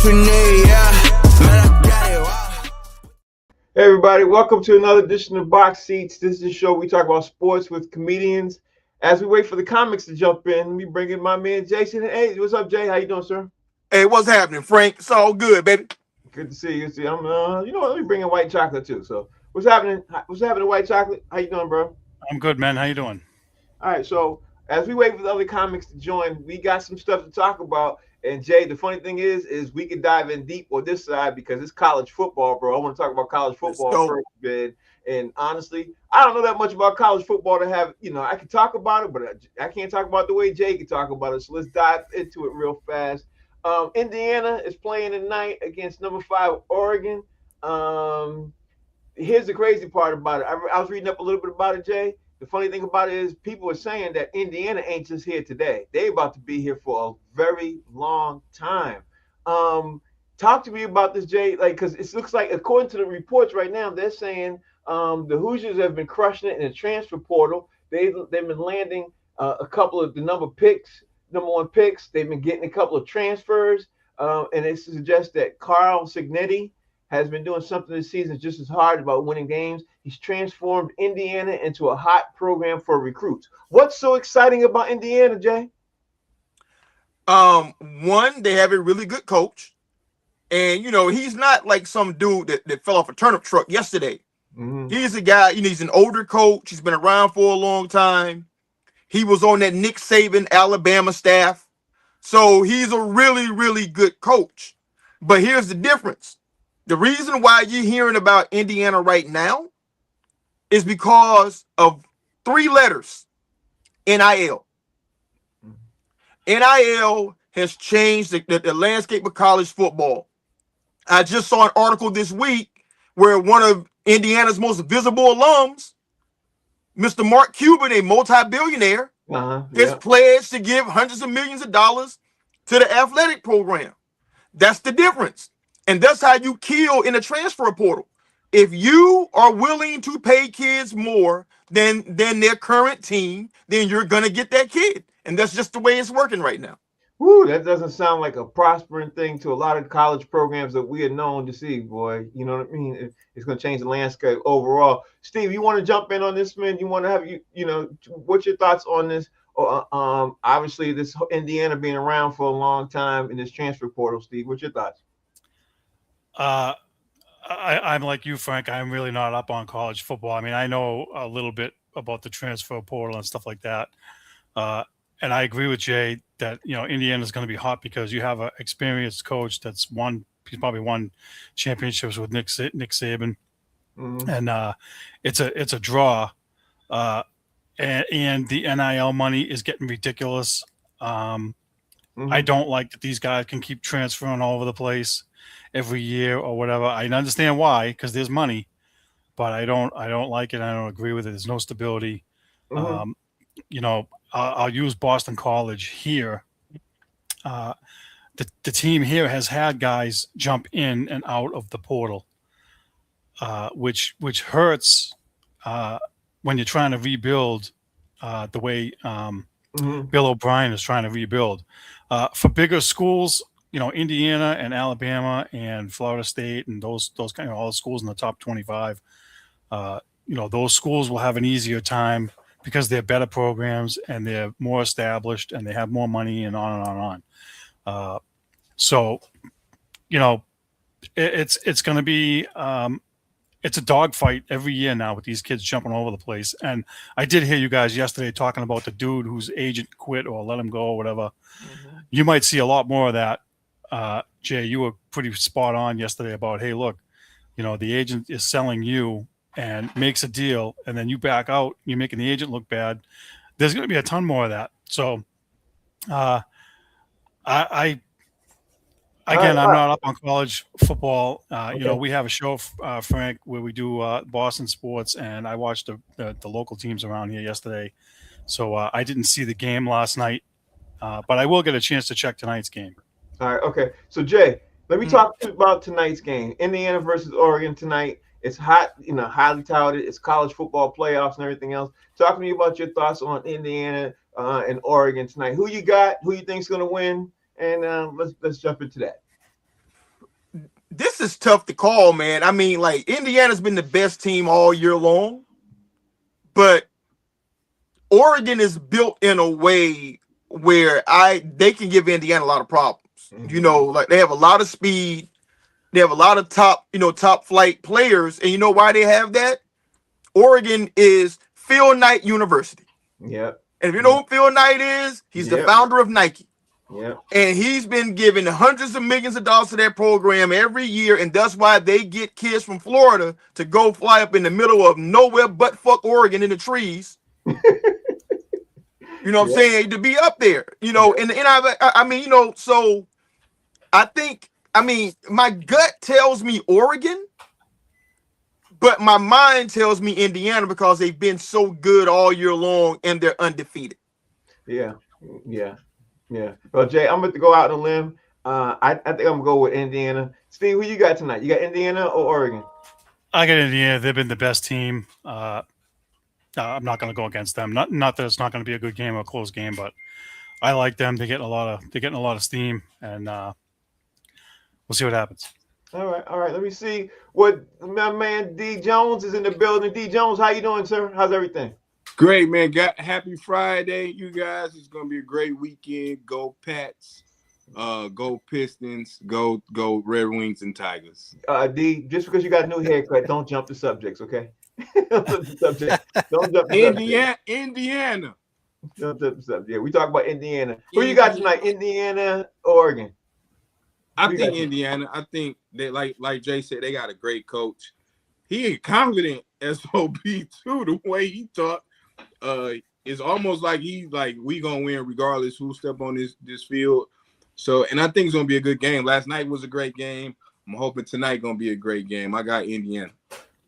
what you need, yeah. Man, I got it, wow. Hey everybody, welcome to another edition of Box Seats. This is a show we talk about sports with comedians. As we wait for the comics to jump in, let me bring in my man Jason. Hey, what's up, Jay? How you doing, sir? Hey, what's happening, Frank? It's all good, baby. Good to see you. I'm, you know what? Let me bring in white chocolate too. So, what's happening? What's happening, white chocolate? How you doing, bro? I'm good, man. How you doing? All right. So, as we wait for the other comics to join, we got some stuff to talk about. And Jay, the funny thing is we could dive in deep on this side because it's college football, bro. I want to talk about college football first, man. And honestly, I don't know that much about college football to have, I can talk about it, but I can't talk about the way Jay can talk about it. So let's dive into it real fast. Indiana is playing tonight against number 5 Oregon. Here's the crazy part about it. I was reading up a little bit about it, Jay. The funny thing about it is people are saying that Indiana ain't just here today. They about to be here for a very long time. Talk to me about this, Jay. Because it looks like, according to the reports right now, they're saying the Hoosiers have been crushing it in the transfer portal. They've been landing a couple of the number 1 picks. They've been getting a couple of transfers, and it suggests that Carl Cignetti has been doing something this season just as hard about winning games. He's transformed Indiana into a hot program for recruits. What's so exciting about Indiana, Jay? One, they have a really good coach. And, he's not like some dude that fell off a turnip truck yesterday. Mm-hmm. He's a guy, he's an older coach. He's been around for a long time. He was on that Nick Saban Alabama staff. So he's a really, really good coach. But here's the difference. The reason why you're hearing about Indiana right now is because of 3 letters, NIL. NIL has changed the landscape of college football. I just saw an article this week where one of Indiana's most visible alums, Mr. Mark Cuban, a multi-billionaire, has pledged to give hundreds of millions of dollars to the athletic program. That's the difference. And that's how you kill in a transfer portal. If you are willing to pay kids more than their current team, then you're going to get that kid. And that's just the way it's working right now. Woo, that doesn't sound like a prospering thing to a lot of college programs that we are known to see, boy. You know what I mean? It's going to change the landscape overall. Steve, you want to jump in on this, man? You want to have, what's your thoughts on this? Obviously, this Indiana being around for a long time in this transfer portal, Steve, what's your thoughts? I'm like you, Frank. I'm really not up on college football. I mean, I know a little bit about the transfer portal and stuff like that. And I agree with Jay that, Indiana is going to be hot because you have an experienced coach he's probably won championships with Nick Saban. Mm-hmm. And it's a draw. And the NIL money is getting ridiculous. I don't like that these guys can keep transferring all over the place every year or whatever. I understand why, because there's money, but I don't like it. I don't agree with it. There's no stability. Mm-hmm. I'll use Boston College here. The team here has had guys jump in and out of the portal, which hurts when you're trying to rebuild the way Bill O'Brien is trying to rebuild. For bigger schools, Indiana and Alabama and Florida State and those kind of all the schools in the top 25, those schools will have an easier time because they're better programs and they're more established and they have more money and on and on and on. So, it's going to be it's a dogfight every year now with these kids jumping all over the place. And I did hear you guys yesterday talking about the dude whose agent quit or let him go or whatever. Mm-hmm. You might see a lot more of that. Jay, you were pretty spot on yesterday about, hey, look, the agent is selling you and makes a deal, and then you back out, you're making the agent look bad. There's going to be a ton more of that. So I'm not up on college football. Okay. We have a show, Frank, where we do Boston sports, and I watched the local teams around here yesterday. So I didn't see the game last night, but I will get a chance to check tonight's game. All right, okay. So, Jay, let me talk about tonight's game. Indiana versus Oregon tonight. It's hot, highly touted. It's college football playoffs and everything else. Talk to me about your thoughts on Indiana and Oregon tonight. Who you got? Who you think's going to win? And let's jump into that. this is tough to call, man. I mean, like, Indiana's been the best team all year long, but Oregon is built in a way where they can give Indiana a lot of problems. Like they have a lot of speed, they have a lot of top flight players, and you know why they have that? Oregon is Phil Knight University. Yeah. And if you know who Phil Knight is, he's the founder of Nike. Yeah. And he's been giving hundreds of millions of dollars to that program every year, and that's why they get kids from Florida to go fly up in the middle of nowhere but fuck Oregon in the trees. You know what I'm saying? To be up there, and I mean, so I think, my gut tells me Oregon, but my mind tells me Indiana because they've been so good all year long and they're undefeated. Yeah. Well, Jay, I'm going to go out on a limb. I think I'm going to go with Indiana. Steve, who you got tonight? You got Indiana or Oregon? I got Indiana. They've been the best team. I'm not going to go against them. Not that it's not going to be a good game or a close game, but I like them. They're getting a lot of steam, and we'll see what happens. All right. Let me see what my man D Jones is in the building. D Jones, how you doing, sir? How's everything? Great, man. Happy Friday, you guys. It's gonna be a great weekend. Go Pats, go Pistons, go Red Wings and Tigers. D, just because you got a new haircut, don't jump the subjects, okay? Don't jump the subject. Don't jump the Indiana. Don't jump the subject. Yeah, we talk about Indiana. Who you got tonight? Indiana, Oregon? I think Indiana. I think they like Jay said, they got a great coach. He ain't confident SOB too. The way he talk, it's almost like he's like, we gonna win regardless who step on this field. So, and I think it's gonna be a good game. Last night was a great game. I'm hoping tonight gonna be a great game. I got Indiana.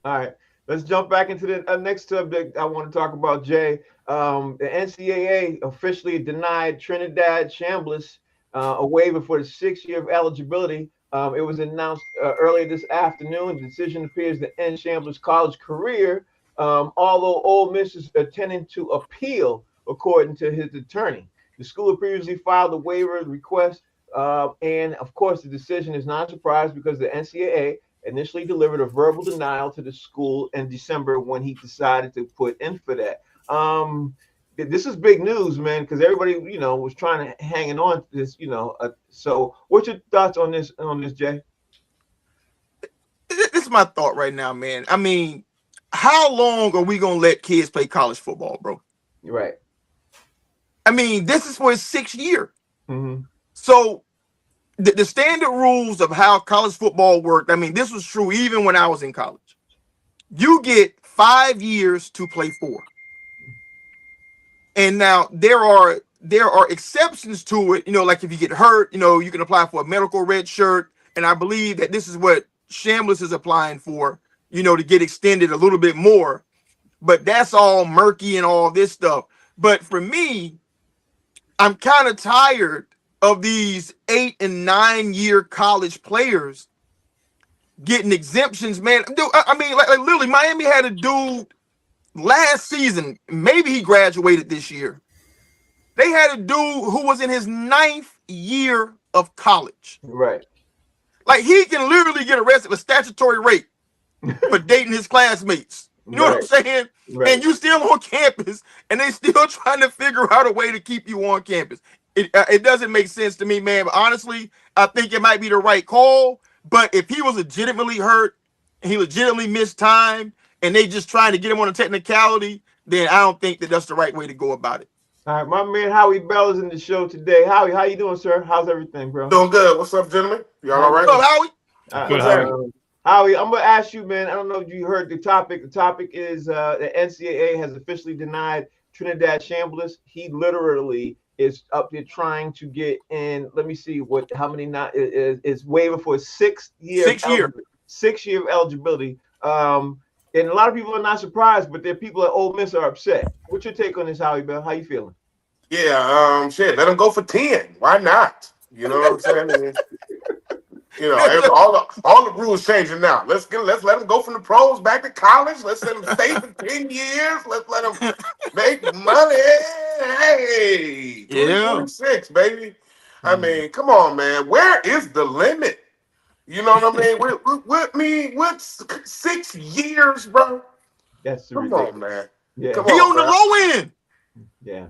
All right, let's jump back into the next subject I want to talk about, Jay. The NCAA officially denied Trinidad Chambliss a waiver for the 6 year of eligibility. It was announced earlier this afternoon. The decision appears to end Chambliss' college career, although Ole Miss is intending to appeal, according to his attorney. The school previously filed a waiver request, and of course, the decision is not a surprise because the NCAA initially delivered a verbal denial to the school in December when he decided to put in for that. This is big news, man, because everybody, was trying to hanging on to this, so what's your thoughts on this, Jay? This is my thought right now, man. I mean, how long are we going to let kids play college football, bro? Right. I mean, this is for his 6th year. Mm-hmm. So the standard rules of how college football worked, I mean, this was true even when I was in college. You get 5 years to play 4. And now there are exceptions to it, like if you get hurt, you can apply for a medical red shirt. And I believe that this is what Chambliss is applying for, to get extended a little bit more. But that's all murky and all this stuff. But for me, I'm kind of tired of these 8 and 9 year college players getting exemptions, man. Dude, I mean, like literally, Miami had a dude last season, maybe he graduated this year. They had a dude who was in his 9th year of college. Right. Like, he can literally get arrested for statutory rape for dating his classmates. You know what I'm saying? Right. And you still on campus, and they still trying to figure out a way to keep you on campus. It doesn't make sense to me, man. But honestly, I think it might be the right call. But if he was legitimately hurt, and he legitimately missed time, and they just trying to get him on a technicality, then I don't think that that's the right way to go about it. All right, my man Howie Bell is in the show today. Howie, how you doing, sir? How's everything, bro? Doing good. What's up, gentlemen? Y'all all right? What's up, Howie? Good, Howie. Howie, I'm going to ask you, man, I don't know if you heard the topic. The topic is the NCAA has officially denied Trinidad Chambliss. He literally is up there trying to get in, let me see how many is waiver for 6 year. 6 year. 6 year of eligibility. And a lot of people are not surprised, but there are people at Ole Miss are upset. What's your take on this, Howie Bell? How you feeling? Yeah, let him go for 10. Why not? You know what I'm saying? All the rules changing now. Let's let him go from the pros back to college. Let's let him stay for 10 years. Let's let him make money. Hey, 26, baby. I mean, come on, man. Where is the limit? You know what I mean? What 6 years, bro? That's Come ridiculous. on, man. Yeah. Come He on, on the bro. low end. Yeah.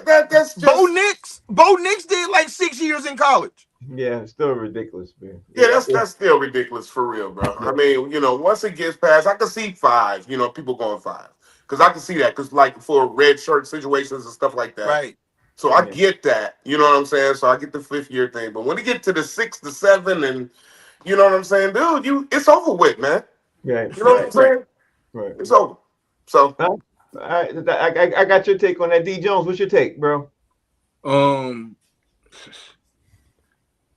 That's Bo just Nix did like 6 years in college. Yeah. It's still ridiculous, man. yeah, that's still ridiculous for real, bro. I mean, once it gets past, I can see 5. People going 5 because I can see that because like for red shirt situations and stuff like that. Right. So I Yeah. get that. You know what I'm saying? So I get the 5th year thing, but when you get to the 6 to 7, and you know what I'm saying, dude, it's over with, man. Yeah. You know what I'm saying? Right. It's over. So All right. I got your take on that. D Jones, what's your take, bro?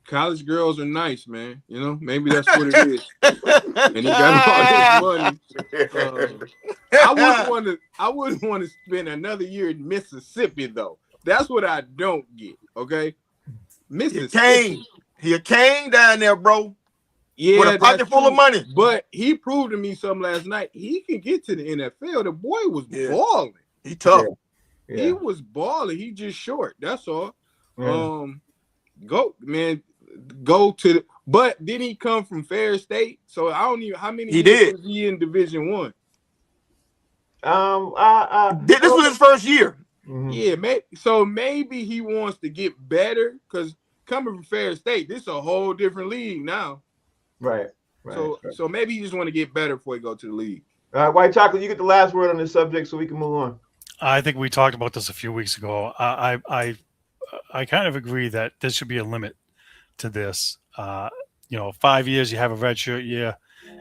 College girls are nice, man. Maybe that's what it is. And he got all this money. I wouldn't want to spend another year in Mississippi though. That's what I don't get. Okay, Mississippi. He a king down there, bro. Yeah, with a pocket full of money. But he proved to me something last night. He can get to the NFL. The boy was balling. He tough. Yeah. He was balling. He just short. That's all. Yeah. Go to. But did he come from Fair State? So I don't even how many He years did. was he in Division One? This was his first year. Mm-hmm. Yeah, maybe he wants to get better because coming from Fair State, this is a whole different league now. Right. So maybe he just want to get better before he go to the league. All right, White Chocolate, you get the last word on this subject so we can move on. I think we talked about this a few weeks ago. I kind of agree that there should be a limit to this. 5 years you have a redshirt year,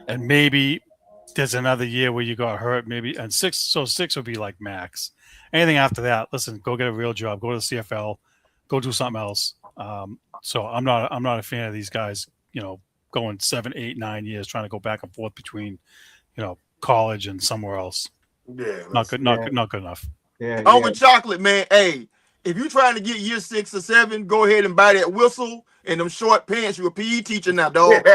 and maybe there's another year where you got hurt, maybe, and 6. So 6 would be like max. Anything after that, listen, go get a real job, go to the CFL, go do something else. So I'm not a fan of these guys, going 7, 8, 9 years trying to go back and forth between, college and somewhere else. Yeah, not good enough. Yeah. With Chocolate, man. Hey, if you're trying to get year 6 or 7, go ahead and buy that whistle and them short pants. You're a PE teacher now, dog. get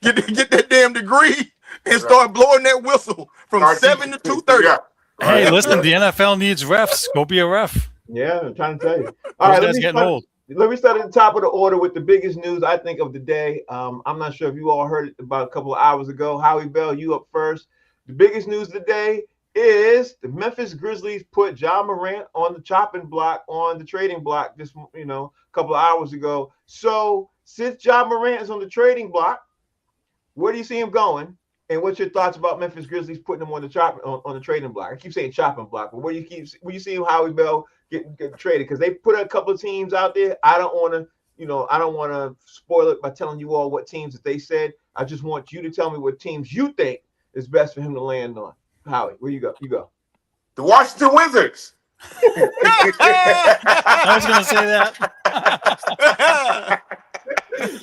that damn degree and start blowing that whistle from 7 to 2:30. Yeah. Hey, listen, the NFL needs refs. Go be a ref. Yeah, I'm trying to tell you. All right, Those guys getting old. Let me start at the top of the order with the biggest news I think of the day. I'm not sure if you all heard it about a couple of hours ago. Howie Bell, you up first. The biggest news of the day is the Memphis Grizzlies put Ja Morant on the chopping block, on the trading block just a couple of hours ago. So since Ja Morant is on the trading block, where do you see him going? And what's your thoughts about Memphis Grizzlies putting him on the trading block? I keep saying chopping block, but where you see him Howie Bell get traded? Because they put a couple of teams out there. I don't want to spoil it by telling you all what teams that they said. I just want you to tell me what teams you think is best for him to land on. Howie, where you go? You go. The Washington Wizards. I was going to say that.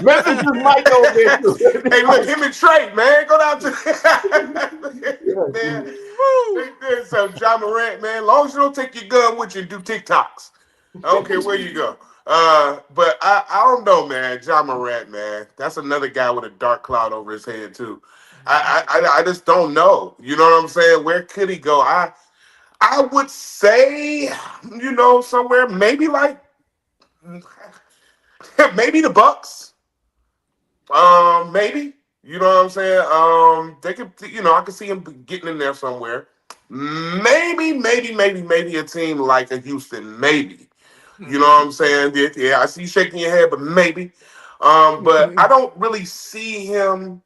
Memphis is Mike over there too. Hey, look, him and Trey, man. Go down to man. So Ja Morant, man. As long as you don't take your gun with you and do TikToks. I don't care where you go. But I don't know, man. Ja Morant, man. That's another guy with a dark cloud over his head, too. I just don't know. You know what I'm saying? Where could he go? I would say, somewhere maybe like maybe the Bucks. Maybe. You know what I'm saying? They could, I could see him getting in there somewhere. Maybe a team like a Houston, maybe. You know what I'm saying? Yeah, I see you shaking your head, but maybe. But I don't really see him.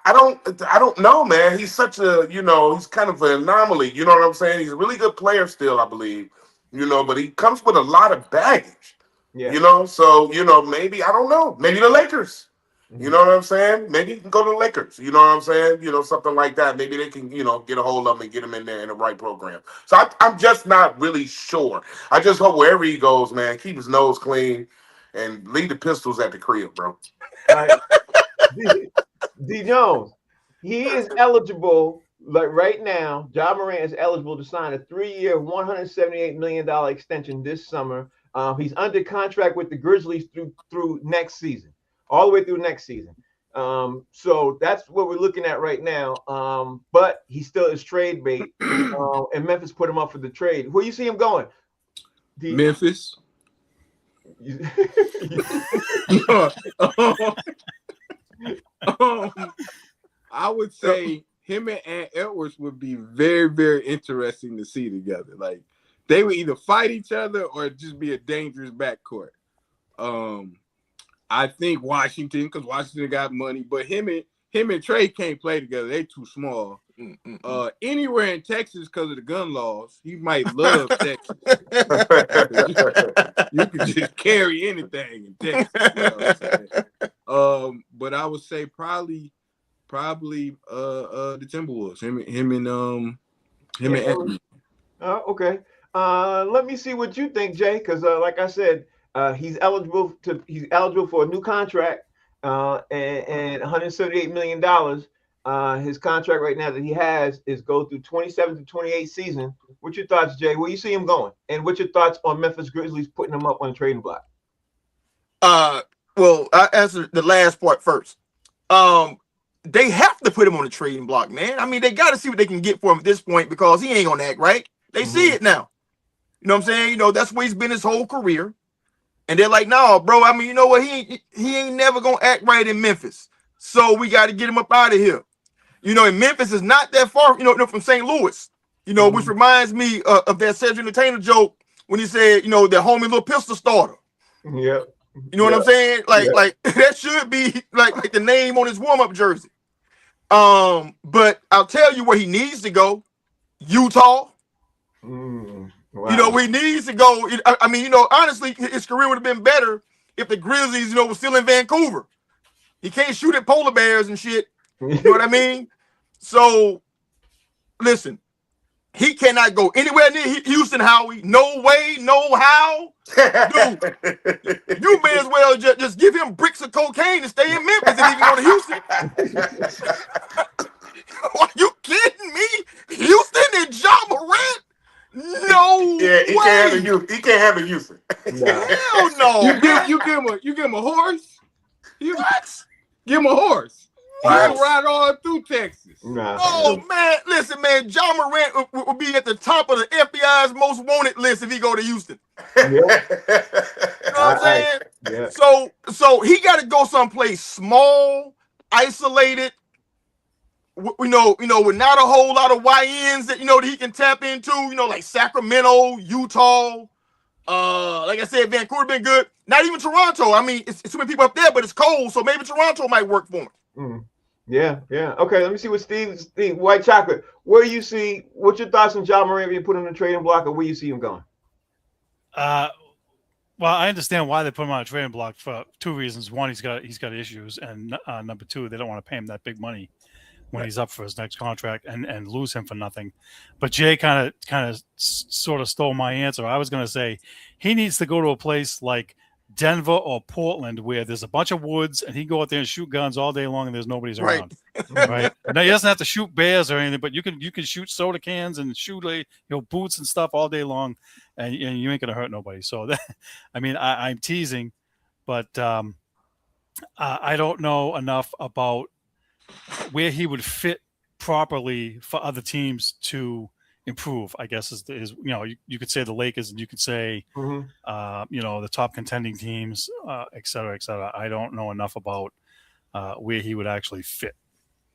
I don't know, man. He's such a, he's kind of an anomaly. You know what I'm saying? He's a really good player still, I believe. But he comes with a lot of baggage. Yeah. So, maybe, I don't know. Maybe the Lakers. You know what I'm saying? Maybe you can go to the Lakers. You know what I'm saying? Something like that. Maybe they can, get a hold of him and get him in there in the right program. So I'm just not really sure. I just hope wherever he goes, man, keep his nose clean and leave the pistols at the crib, bro. All right. D Jones, he is eligible, like right now, Ja Morant is eligible to sign a 3-year, $178 million extension this summer. He's under contract with the Grizzlies through next season. All the way through next season. So that's what we're looking at right now. But he still is trade bait. And Memphis put him up for the trade. Where you see him going? Memphis. I would say him and Ant Edwards would be very, very interesting to see together. Like they would either fight each other or just be a dangerous backcourt. I think Washington, because Washington got money, but him and Trey can't play together. They too small. Anywhere in Texas because of the gun laws, he might love Texas. You can just carry anything in Texas. You know what I'm saying? But I would say probably the Timberwolves. Him and Anthony. Okay. Let me see what you think, Jay, because like I said, he's eligible for a new contract and $178 million. His contract right now that he has is go through 27 to 28 season. What's your thoughts, Jay? Where you see him going? And what's your thoughts on Memphis Grizzlies putting him up on the trading block? Well, I answer the last part first. They have to put him on the trading block, man. I mean, they got to see what they can get for him at this point because he ain't gonna act right. They see it now. You know what I'm saying? You know, that's where he's been his whole career. And they're like, no, bro, I mean, you know what? He ain't never gonna act right in Memphis. So we got to get him up out of here. You know, and Memphis is not that far, you know, from St. Louis, you know, which reminds me of that Cedric Entertainer joke when he said, you know, the homie little pistol starter. Yeah. You know what I'm saying? Like that should be like the name on his warm-up jersey. But I'll tell you where he needs to go. Utah. Wow. You know, where he needs to go. I mean, you know, honestly, his career would have been better if the Grizzlies, you know, was still in Vancouver. He can't shoot at polar bears and shit. You know what I mean? So, listen, he cannot go anywhere near Houston, Howie. No way, no how. Dude, you may as well just give him bricks of cocaine and stay in Memphis if he can go to Houston. Are you kidding me? Houston and Ja Morant? No Yeah, he way. can't handle Houston. Hell no. You give him a horse? What? Give him a horse. He'll ride all through Texas. Oh, man. Listen, man. Ja Morant will be at the top of the FBI's most wanted list if he go to Houston. Yeah. You know what I'm saying? Yeah. So he got to go someplace small, isolated, you know, with not a whole lot of YNs that, you know, that he can tap into, you know, like Sacramento, Utah. Like I said, Vancouver been good. Not even Toronto. I mean, it's too many people up there, but it's cold, so maybe Toronto might work for him. Yeah. Okay, let me see what Steve White Chocolate. What's your thoughts on Ja Morant being put on the trading block, or where you see him going? Well, I understand why they put him on a trading block for two reasons. One, he's got issues, and number two, they don't want to pay him that big money when he's up for his next contract and lose him for nothing. But Jay kind of sort of stole my answer. I was going to say he needs to go to a place like Denver or Portland where there's a bunch of woods and he can go out there and shoot guns all day long and there's nobody's around. Right. Now he doesn't have to shoot bears or anything, but you can shoot soda cans and shoot boots and stuff all day long, and you ain't gonna hurt nobody. So that, I mean, I'm teasing, but I don't know enough about where he would fit properly for other teams to improve, I guess is you know, you could say the Lakers and you could say you know, the top contending teams, et cetera, et cetera. I don't know enough about where he would actually fit.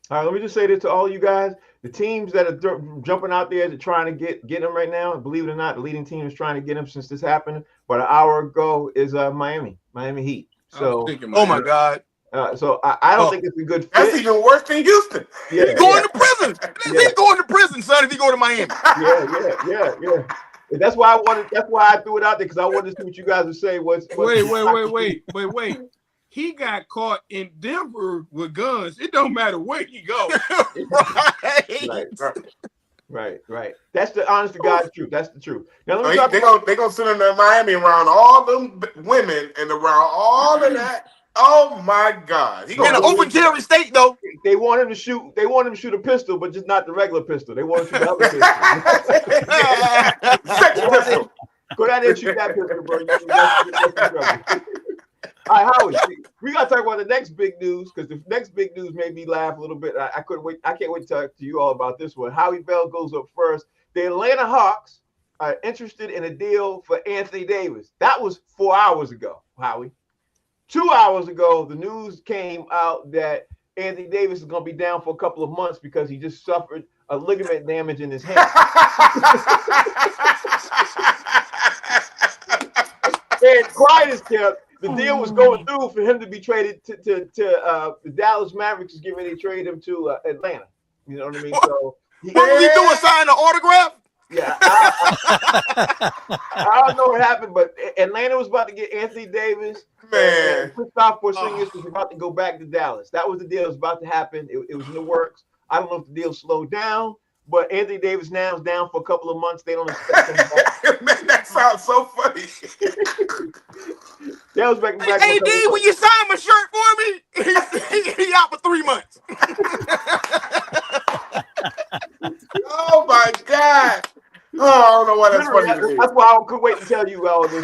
All right, let me just say this to all you guys: the teams that are jumping out there to trying to get him right now, believe it or not, the leading team is trying to get him since this happened. But an hour ago is Miami Heat. So oh my God. So I don't think it's a good fit. That's even worse than Houston. Yeah, going to prison. He's going to prison, son, if he go to Miami. Yeah. That's why I threw it out there, because I wanted to see what you guys would say. Wait. He got caught in Denver with guns. It don't matter where he goes. Right. That's the honest to God truth. That's the truth. Now let me they're gonna send him to Miami around all them women and around all of that. Oh my God! He in an open carry state, though. They want him to shoot. They want him to shoot a pistol, but just not the regular pistol. They want him to shoot the other pistol. Go down there and shoot that pistol, bro. All right, Howie, we gotta talk about the next big news, because the next big news made me laugh a little bit. I couldn't wait. I can't wait to talk to you all about this one. Howie Bell goes up first. The Atlanta Hawks are interested in a deal for Anthony Davis. That was 4 hours ago, Howie. 2 hours ago, the news came out that Anthony Davis is going to be down for a couple of months because he just suffered a ligament damage in his hand. And quiet as kept, the deal was going through for him to be traded to the Dallas Mavericks is getting ready to trade him to Atlanta. You know what I mean? So what was he doing? Signing an autograph? Yeah, I don't know what happened, but Atlanta was about to get Anthony Davis. Man, Kristaps Porzingis was about to go back to Dallas. That was the deal that was about to happen. It was in the works. I don't know if the deal slowed down, but Anthony Davis now is down for a couple of months. They don't expect him back. Man, that sounds so funny. That was back. Hey, AD, will you sign my shirt for me? He out for 3 months. Oh my God. Oh, I don't know why that's funny to me. That's why I couldn't wait to tell you all this.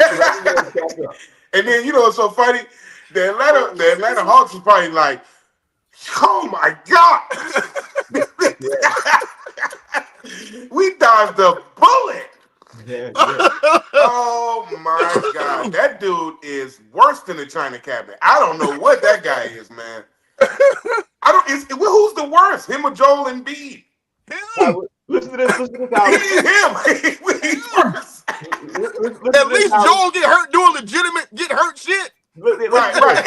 And then you know what's so funny? The Atlanta Hawks was probably like, oh my God. We dodged a bullet. Yeah. Oh my God. That dude is worse than the China cabinet. I don't know what that guy is, man. Who's the worst? Him or Joel Embiid? Listen to this. Him. He's worse. At least Joel get hurt shit. Right.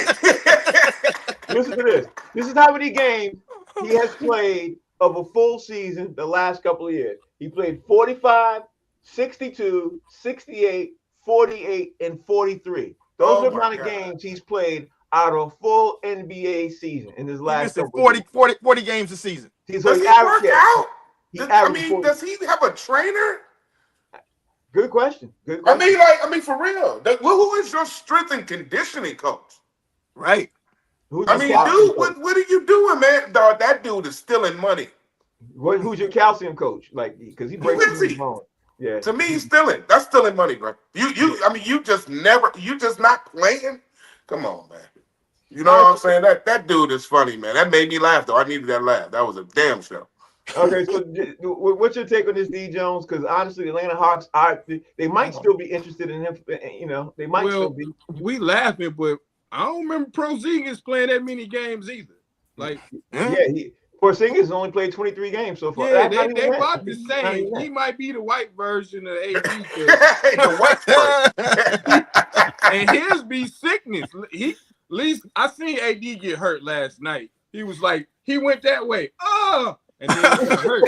Listen to this. This is how many games he has played of a full season the last couple of years. He played 45, 62, 68, 48, and 43. Those are the amount of games he's played out of a full NBA season in his last 40 games a season. Does he work out? Does he have a trainer? Good question. I mean, for real. Who is your strength and conditioning coach? Right. Dude, what are you doing, man? Dog, that dude is stealing money. Who's your calcium coach? Like, because he breaks his bone. Yeah. To me, he's stealing. That's stealing money, bro. You just not playing. Come on, man. You know what I'm saying? That dude is funny, man. That made me laugh, though. I needed that laugh. That was a damn show. Okay, so what's your take on this, D. Jones? Because honestly, the Atlanta Hawks they might still be interested in him. You know, they might still be. We laughing, but I don't remember Porzingis playing that many games either. Like, Porzingis only played 23 games so far. Yeah, they about the same. He might be the white version of AD. The white version. And his be sickness. At least I seen AD get hurt last night. He was like, he went that way. And then he got hurt.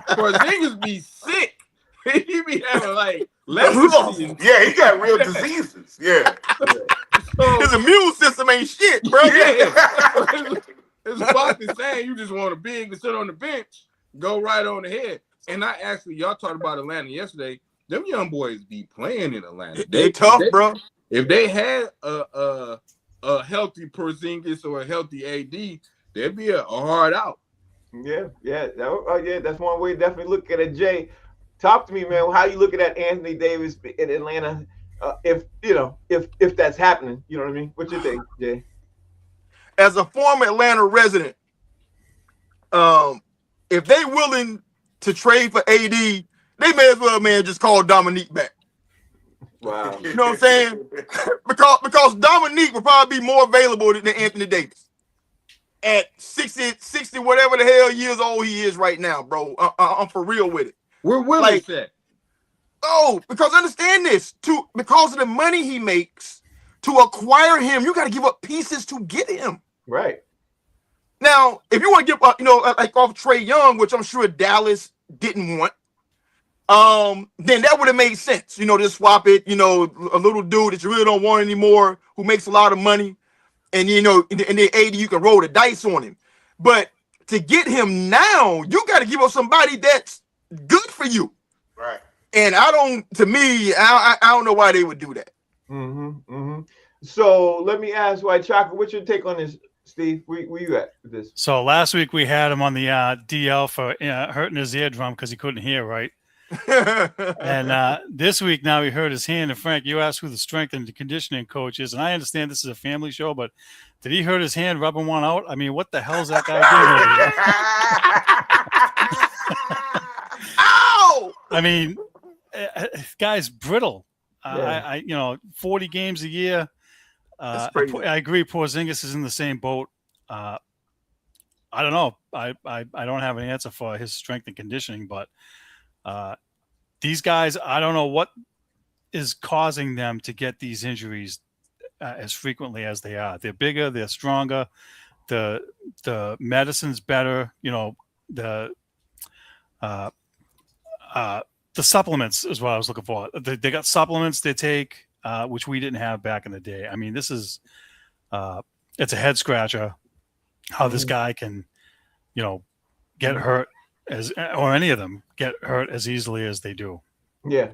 Porzingis be sick. He be having like leprosy. Yeah, he got real diseases. Yeah. So, his immune system ain't shit, bro. Yeah. It's about the same. You just want a big to sit on the bench, go right on the head. And y'all talked about Atlanta yesterday. Them young boys be playing in Atlanta. They tough, bro. If they had a healthy Porzingis or a healthy AD, there'd be a hard out. Yeah. That's one way to definitely look at it. Jay, talk to me, man. How you looking at Anthony Davis in Atlanta? If that's happening, you know what I mean? What you think, Jay? As a former Atlanta resident, if they willing to trade for AD, they may as well, man, just call Dominique back. Wow. You know what I'm saying? because Dominique will probably be more available than Anthony Davis. At 60, whatever the hell years old he is right now, bro. I'm for real with it. Where Willis at? Oh, because understand this, because of the money he makes, to acquire him, you got to give up pieces to get him. Right. Now, if you want to give up, like off Trae Young, which I'm sure Dallas didn't want, then that would have made sense. Just swap it, a little dude that you really don't want anymore, who makes a lot of money, and and then AD, you can roll the dice on him. But to get him now, you got to give up somebody that's good for you. Right. And I don't know why they would do that. So let me ask White Chocolate, what's your take on this, Steve? Where you at with this? So last week we had him on the DL for hurting his eardrum because he couldn't hear right. And this week now he hurt his hand. And Frank, you asked who the strength and conditioning coach is, and I understand this is a family show, but did he hurt his hand rubbing one out? I mean, what the hell is that guy doing over there? Ow! I mean, this guy's brittle. I 40 games a year. That's crazy. I agree. Porzingis is in the same boat. I don't know. I don't have an answer for his strength and conditioning, but these guys, I don't know what is causing them to get these injuries as frequently as they are. They're bigger, they're stronger, the medicine's better. The supplements is what I was looking for. They got supplements they take, which we didn't have back in the day. I mean, this is it's a head scratcher how this guy can, get hurt or any of them get hurt as easily as they do. Yeah,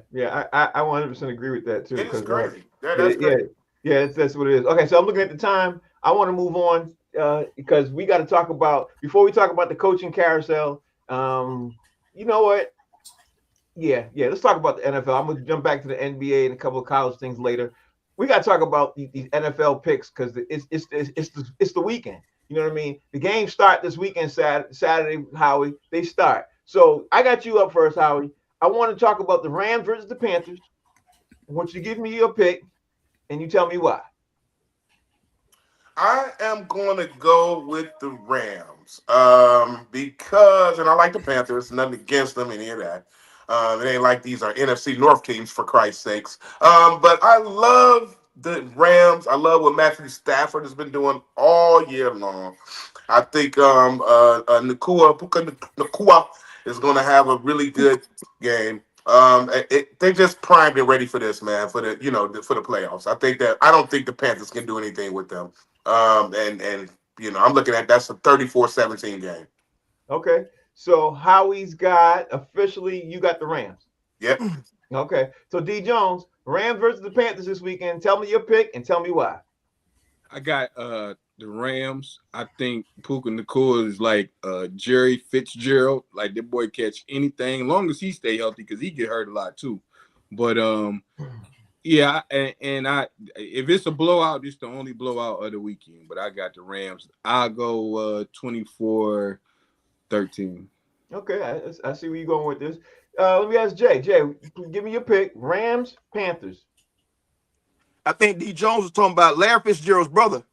I 100% agree with that too. It is crazy. That's crazy. Yeah, that's what it is. Okay, so I'm looking at the time. I want to move on because we got to talk about, before we talk about the coaching carousel. You know what? Yeah. Let's talk about the NFL. I'm gonna jump back to the NBA and a couple of college things later. We got to talk about these NFL picks because it's the weekend. You know what I mean? The games start this weekend, Saturday, Howie. They start. So I got you up first, Howie. I want to talk about the Rams versus the Panthers. I want you to give me your pick, and you tell me why. I am going to go with the Rams because, and I like the Panthers, nothing against them, any of that. It ain't like these are NFC North teams, for Christ's sakes. But I love the Rams. I love what Matthew Stafford has been doing all year long. I think Nakua is going to have a really good game. They just primed and ready for this, man, for the playoffs. I don't think the Panthers can do anything with them. And I'm looking at that's a 34-17 game. Okay. So Howie's got officially, you got the Rams. Yep. Okay. So D Jones, Rams versus the Panthers this weekend. Tell me your pick and tell me why. I got the Rams. I think Puka Nacua is like Jerry Fitzgerald. Like, that boy catch anything, long as he stay healthy, because he get hurt a lot too. But yeah, and if it's a blowout, it's the only blowout of the weekend. But I got the Rams. I'll go 24-13. Okay, I see where you're going with this. Let me ask Jay. Jay, give me your pick. Rams, Panthers. I think D Jones was talking about Larry Fitzgerald's brother.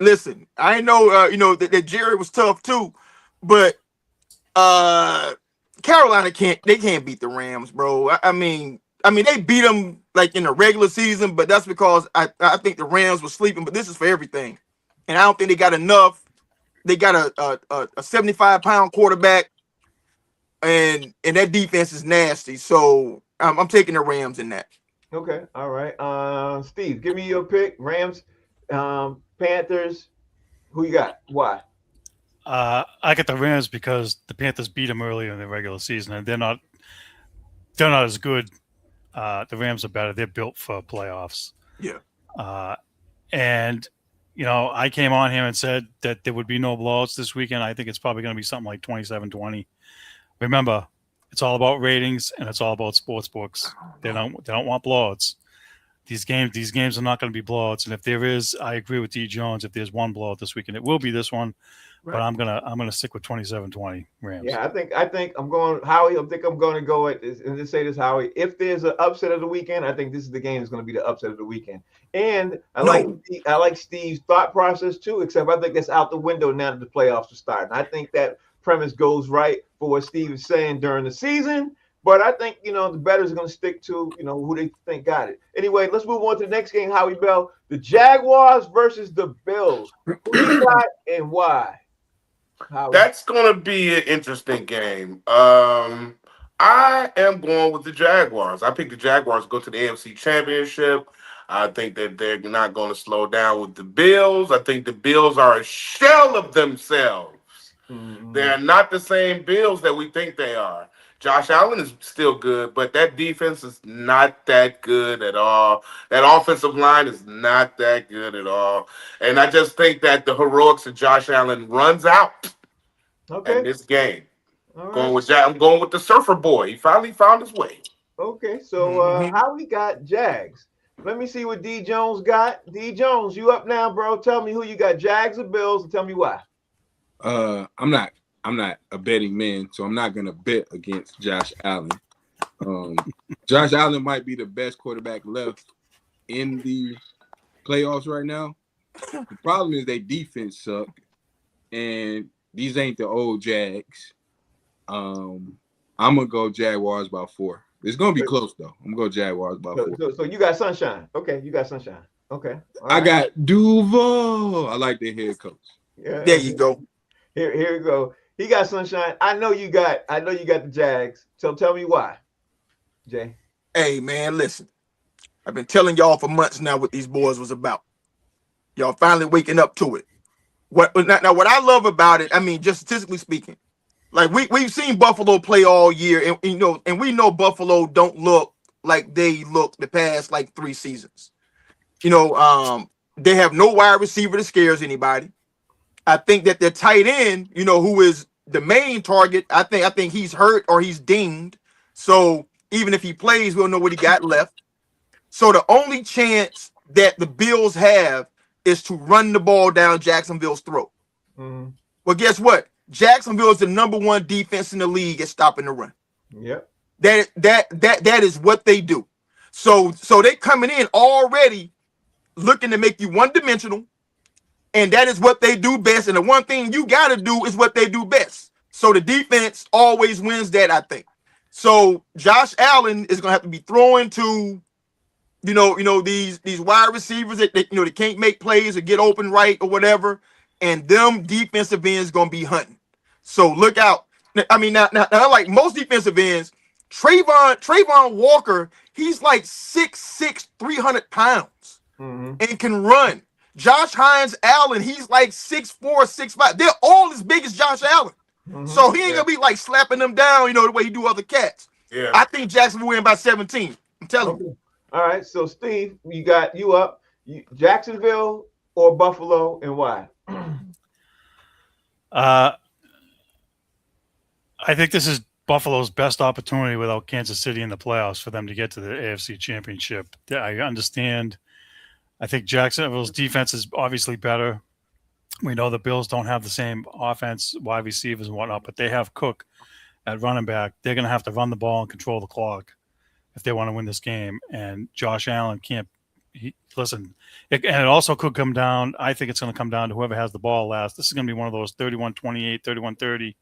Listen, I know that Jerry was tough too, but Carolina can't beat the Rams, bro. I mean they beat them like in the regular season, but that's because I think the Rams were sleeping. But this is for everything, and I don't think they got enough. They got a 75-pound quarterback, and that defense is nasty. So I'm taking the Rams in that. Okay, all right. Steve, give me your pick. Rams, Panthers. Who you got? Why? I get the Rams because the Panthers beat them earlier in the regular season, and they're not as good. The Rams are better. They're built for playoffs. Yeah. And I came on here and said that there would be no blowouts this weekend. I think it's probably going to be something like 27-20. Remember, it's all about ratings and it's all about sports books. They don't want blowouts. These games are not going to be blowouts. And if there is, I agree with D Jones. If there's one blowout this weekend, it will be this one. Right. But I'm gonna stick with 27-20 Rams. Yeah, I think I'm going Howie. I think I'm going to go at this and just say this, Howie. If there's an upset of the weekend, I think this is the game that's going to be the upset of the weekend. And I like Steve's thought process too. Except I think that's out the window now that the playoffs are starting. I think that premise goes right for what Steve is saying during the season. But I think, the bettors are going to stick to, who they think got it. Anyway, let's move on to the next game, Howie Bell. The Jaguars versus the Bills. Who you got and why? Howie? That's going to be an interesting game. I am going with the Jaguars. I picked the Jaguars to go to the AFC Championship. I think that they're not going to slow down with the Bills. I think the Bills are a shell of themselves. Mm-hmm. They're not the same Bills that we think they are. Josh Allen is still good, but that defense is not that good at all. That offensive line is not that good at all. And I just think that the heroics of Josh Allen runs out in this game. Right. I'm going with the surfer boy. He finally found his way. Okay, so how we got Jags? Let me see what D Jones got. D Jones, you up now, bro? Tell me who you got, Jags or Bills, and tell me why. I'm not I'm not a betting man, so I'm not gonna bet against Josh Allen. Josh Allen might be the best quarterback left in the playoffs right now. The problem is they defense suck, and these ain't the old Jags. I'm gonna go Jaguars by 4. It's gonna be close though. I'm gonna go Jaguars by 4. So you got Sunshine. Okay, you got Sunshine. Okay. All I right. got Duval. I like their head coach. Yeah. There you go. Here we go. He got Sunshine. I know you got the Jags. So tell me why, Jay. Hey, man, listen. I've been telling y'all for months now what these boys was about. Y'all finally waking up to it. What I love about it, I mean, just statistically speaking, like we've seen Buffalo play all year, and we know Buffalo don't look like they look the past like 3 seasons. They have no wide receiver that scares anybody. I think that their tight end, who is the main target, I think he's hurt or he's dinged. So even if he plays, we'll know what he got left. So the only chance that the Bills have is to run the ball down Jacksonville's throat. Mm-hmm. Well, guess what? Jacksonville is the number 1 defense in the league at stopping the run. Yep. That is what they do. So they coming in already looking to make you one-dimensional, and that is what they do best. And the one thing you got to do is what they do best. So the defense always wins that, I think. So Josh Allen is going to have to be throwing to these wide receivers that they can't make plays or get open right or whatever, and them defensive ends gonna be hunting. So look out. I mean, now like most defensive ends, Trayvon Walker, he's like 6'6", 300 pounds, and can run. Josh Allen, he's like 6'4", 6'5". They're all as big as Josh Allen. So he ain't gonna be like slapping them down, the way he do other cats. Yeah. I think Jackson will win by 17. I'm telling you. All right, so Steve, you up. Jacksonville or Buffalo, and why? I think this is Buffalo's best opportunity without Kansas City in the playoffs for them to get to the AFC Championship. I understand. I think Jacksonville's defense is obviously better. We know the Bills don't have the same offense, wide receivers and whatnot, but they have Cook at running back. They're going to have to run the ball and control the clock if they want to win this game. And Josh Allen can't listen. And it also could come down. I think it's going to come down to whoever has the ball last. This is going to be one of those 31-28, 31-30.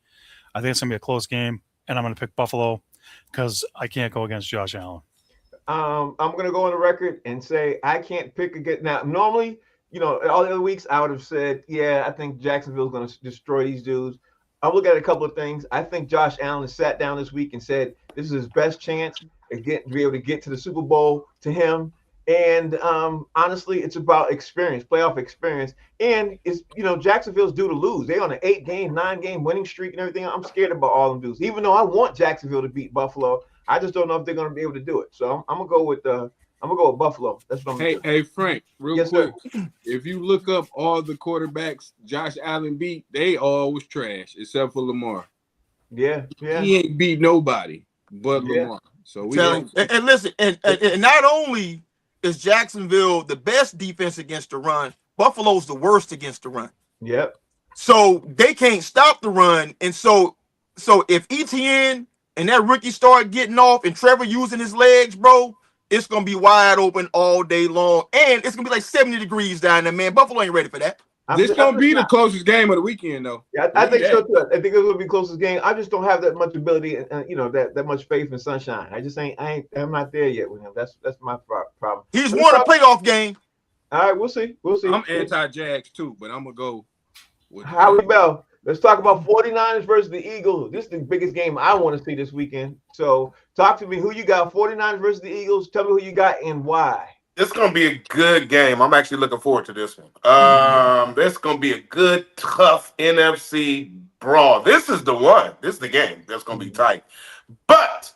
I think it's going to be a close game, and I'm going to pick Buffalo because I can't go against Josh Allen. I'm going to go on the record and say I can't pick against. Now, normally, all the other weeks I would have said, yeah, I think Jacksonville's going to destroy these dudes. I'm looking at a couple of things. I think Josh Allen has sat down this week and said this is his best chance to be able to get to the Super Bowl to him. And honestly, it's about experience, playoff experience. And it's Jacksonville's due to lose. They're on an 8-game, 9-game winning streak and everything. I'm scared about all them dudes. Even though I want Jacksonville to beat Buffalo, I just don't know if they're going to be able to do it. So I'm gonna go with Buffalo. That's what I'm gonna do. Hey Frank, real Yes, quick. sir. If you look up all the quarterbacks Josh Allen beat, they all was trash except for Lamar. Yeah. He ain't beat nobody but Lamar. So and listen, and not only is Jacksonville the best defense against the run, Buffalo's the worst against the run. Yep. So they can't stop the run. And so if ETN and that rookie start getting off and Trevor using his legs, bro, it's going to be wide open all day long. And it's going to be like 70 degrees down there, man. Buffalo ain't ready for that. This going to be the closest game of the weekend, though. Yeah, I think so too. I think it's going to be the closest game. I just don't have that much ability, that much faith in Sunshine. I'm not there yet with him. That's my problem. He's won a playoff game. All right, we'll see. I'm anti-Jags too, but I'm going to go with Howie Bell. Let's talk about 49ers versus the Eagles. This is the biggest game I want to see this weekend. So talk to me. Who you got? 49ers versus the Eagles. Tell me who you got and why. It's going to be a good game. I'm actually looking forward to this one. This going to be a good, tough NFC brawl. This is the one. This is the game that's going to be tight. But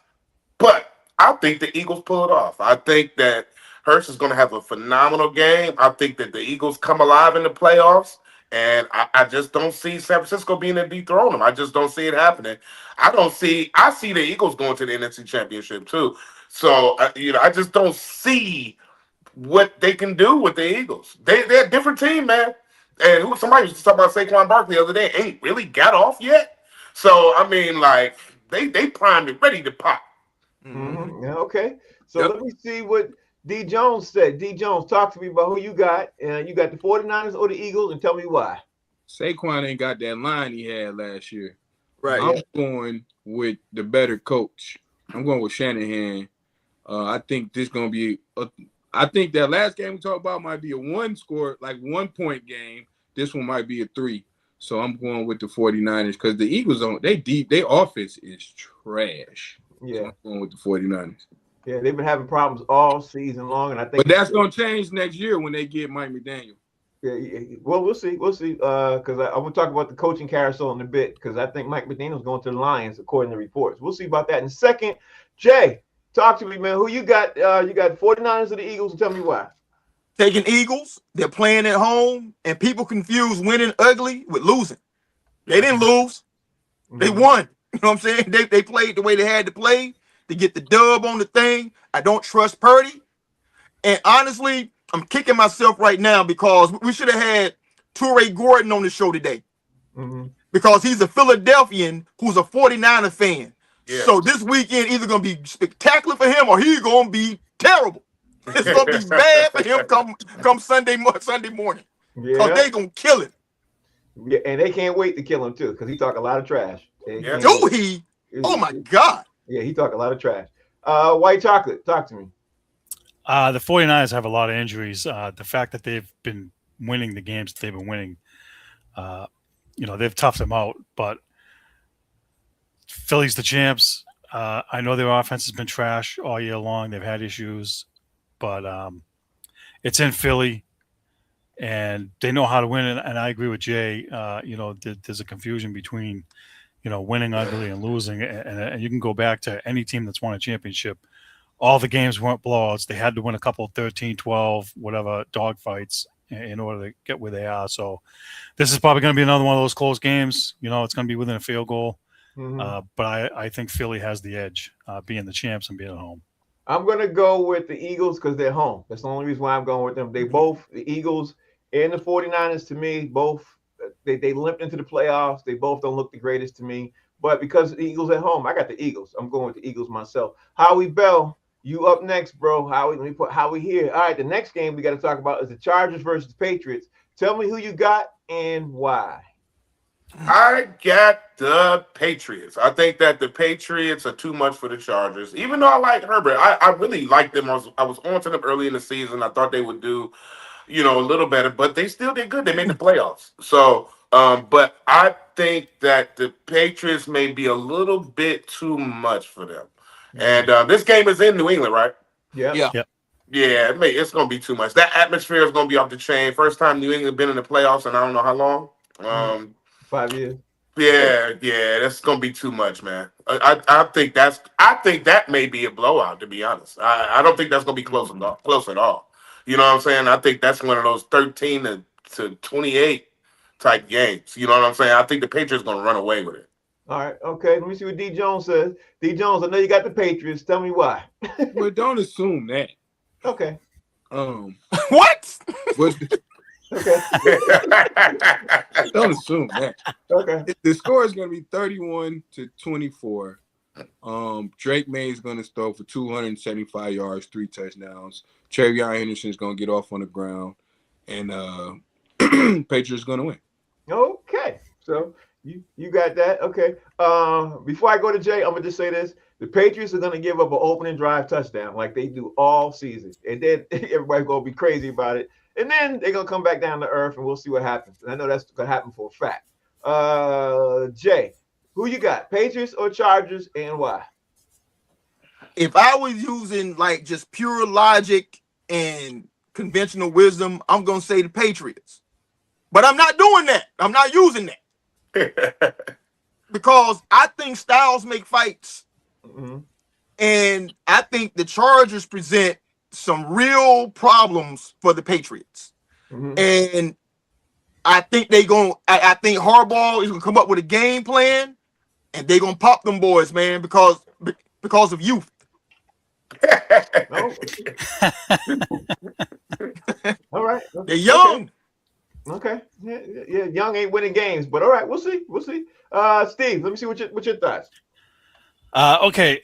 I think the Eagles pull it off. I think that Hurts is going to have a phenomenal game. I think that the Eagles come alive in the playoffs. And I just don't see San Francisco being able to dethrone them. I just don't see it happening. I see the Eagles going to the NFC Championship too. So, I just don't see what they can do with the Eagles. They're a different team, man. And somebody was talking about Saquon Barkley the other day. Ain't really got off yet. So I mean, like they primed it, ready to pop. Mm-hmm. Yeah, okay. So Yep. let me see what D Jones said. D Jones, talk to me about who you got. You got the 49ers or the Eagles, and tell me why. Saquon ain't got that line he had last year. Right. I'm going with the better coach. I'm going with Shanahan. I think this going to be I think that last game we talked about might be a 1-point game. This one might be a 3. So I'm going with the 49ers because the Eagles their offense is trash. Yeah. So I'm going with the 49ers. Yeah, they've been having problems all season long, and I think. But that's going to change next year when they get Mike McDaniel. Yeah. Well, we'll see. We'll see. Because I'm going to talk about the coaching carousel in a bit. Because I think Mike McDaniel's going to the Lions, according to reports. We'll see about that in a second. Jay, talk to me, man. Who you got? You got 49ers or the Eagles, and tell me why. Taking Eagles. They're playing at home, and people confuse winning ugly with losing. They didn't lose. They won. You know what I'm saying? They played the way they had to play to get the dub on the thing. I don't trust Purdy. And honestly, I'm kicking myself right now because we should have had Toure Gordon on the show today. Because he's a Philadelphian who's a 49er fan. Yeah. So this weekend either going to be spectacular for him or he's going to be terrible. It's going to be bad for him come Sunday morning. Because they're going to kill him. Yeah, and they can't wait to kill him, too, because he talk a lot of trash. Yeah. Do he? Oh, my God. Yeah, he talk a lot of trash. White Chocolate, talk to me. The 49ers have a lot of injuries. The fact that they've been winning the games that they've been winning, they've toughed them out. But Philly's the champs. I know their offense has been trash all year long. They've had issues. But it's in Philly, and they know how to win. And I agree with Jay. There's a confusion between, winning ugly and losing. And you can go back to any team that's won a championship. All the games weren't blowouts. They had to win a couple 13, 12, whatever dogfights in order to get where they are. So this is probably going to be another one of those close games. It's going to be within a field goal. But I think Philly has the edge, being the champs and being at home. I'm going to go with the Eagles because they're home. That's the only reason why I'm going with them. They both, the Eagles and the 49ers, to me, both, they limped into the playoffs. They both don't look the greatest to me. But because the Eagles at home, I got the Eagles. I'm going with the Eagles myself. Howie Bell, you up next, bro. Howie, let me put Howie here. All right, the next game we got to talk about is the Chargers versus the Patriots. Tell me who you got and why. I got the Patriots. I think that the Patriots are too much for the Chargers. Even though I like Herbert, I really liked them. I was on to them early in the season. I thought they would do, a little better, but they still did good. They made the playoffs. So, but I think that the Patriots may be a little bit too much for them. And this game is in New England, right? Yeah. Yep. Yeah, it's going to be too much. That atmosphere is going to be off the chain. First time New England been in the playoffs, and I don't know how long. 5 years. Yeah, that's gonna be too much, man. I think that may be a blowout, to be honest. I don't think that's gonna be close at all. You know what I'm saying? I think that's one of those 13 to 28 type games. You know what I'm saying? I think the Patriots gonna run away with it. All right, okay. Let me see what D Jones says. D Jones, I know you got the Patriots. Tell me why. Well, don't assume that. Okay. What? Okay. Don't assume that. Okay. The score is going to be 31-24. Drake May is going to throw for 275 yards, 3 touchdowns. Travion Henderson is going to get off on the ground, and Patriots going to win. Okay. So you got that. Okay. Before I go to Jay, I'm gonna just say this: the Patriots are gonna give up an opening drive touchdown like they do all season, and then everybody's gonna be crazy about it. And then they're going to come back down to earth, and we'll see what happens. And I know that's going to happen for a fact. Jay, who you got, Patriots or Chargers, and why? If I was using, just pure logic and conventional wisdom, I'm going to say the Patriots. But I'm not doing that. I'm not using that. Because I think styles make fights. And I think the Chargers present some real problems for the Patriots. And I think I think Harbaugh is gonna come up with a game plan, and they're gonna pop them boys, man, because of youth. All right. They're young. Okay. Yeah. Young ain't winning games, but all right, we'll see. We'll see. Steve, let me see what your thoughts. Okay.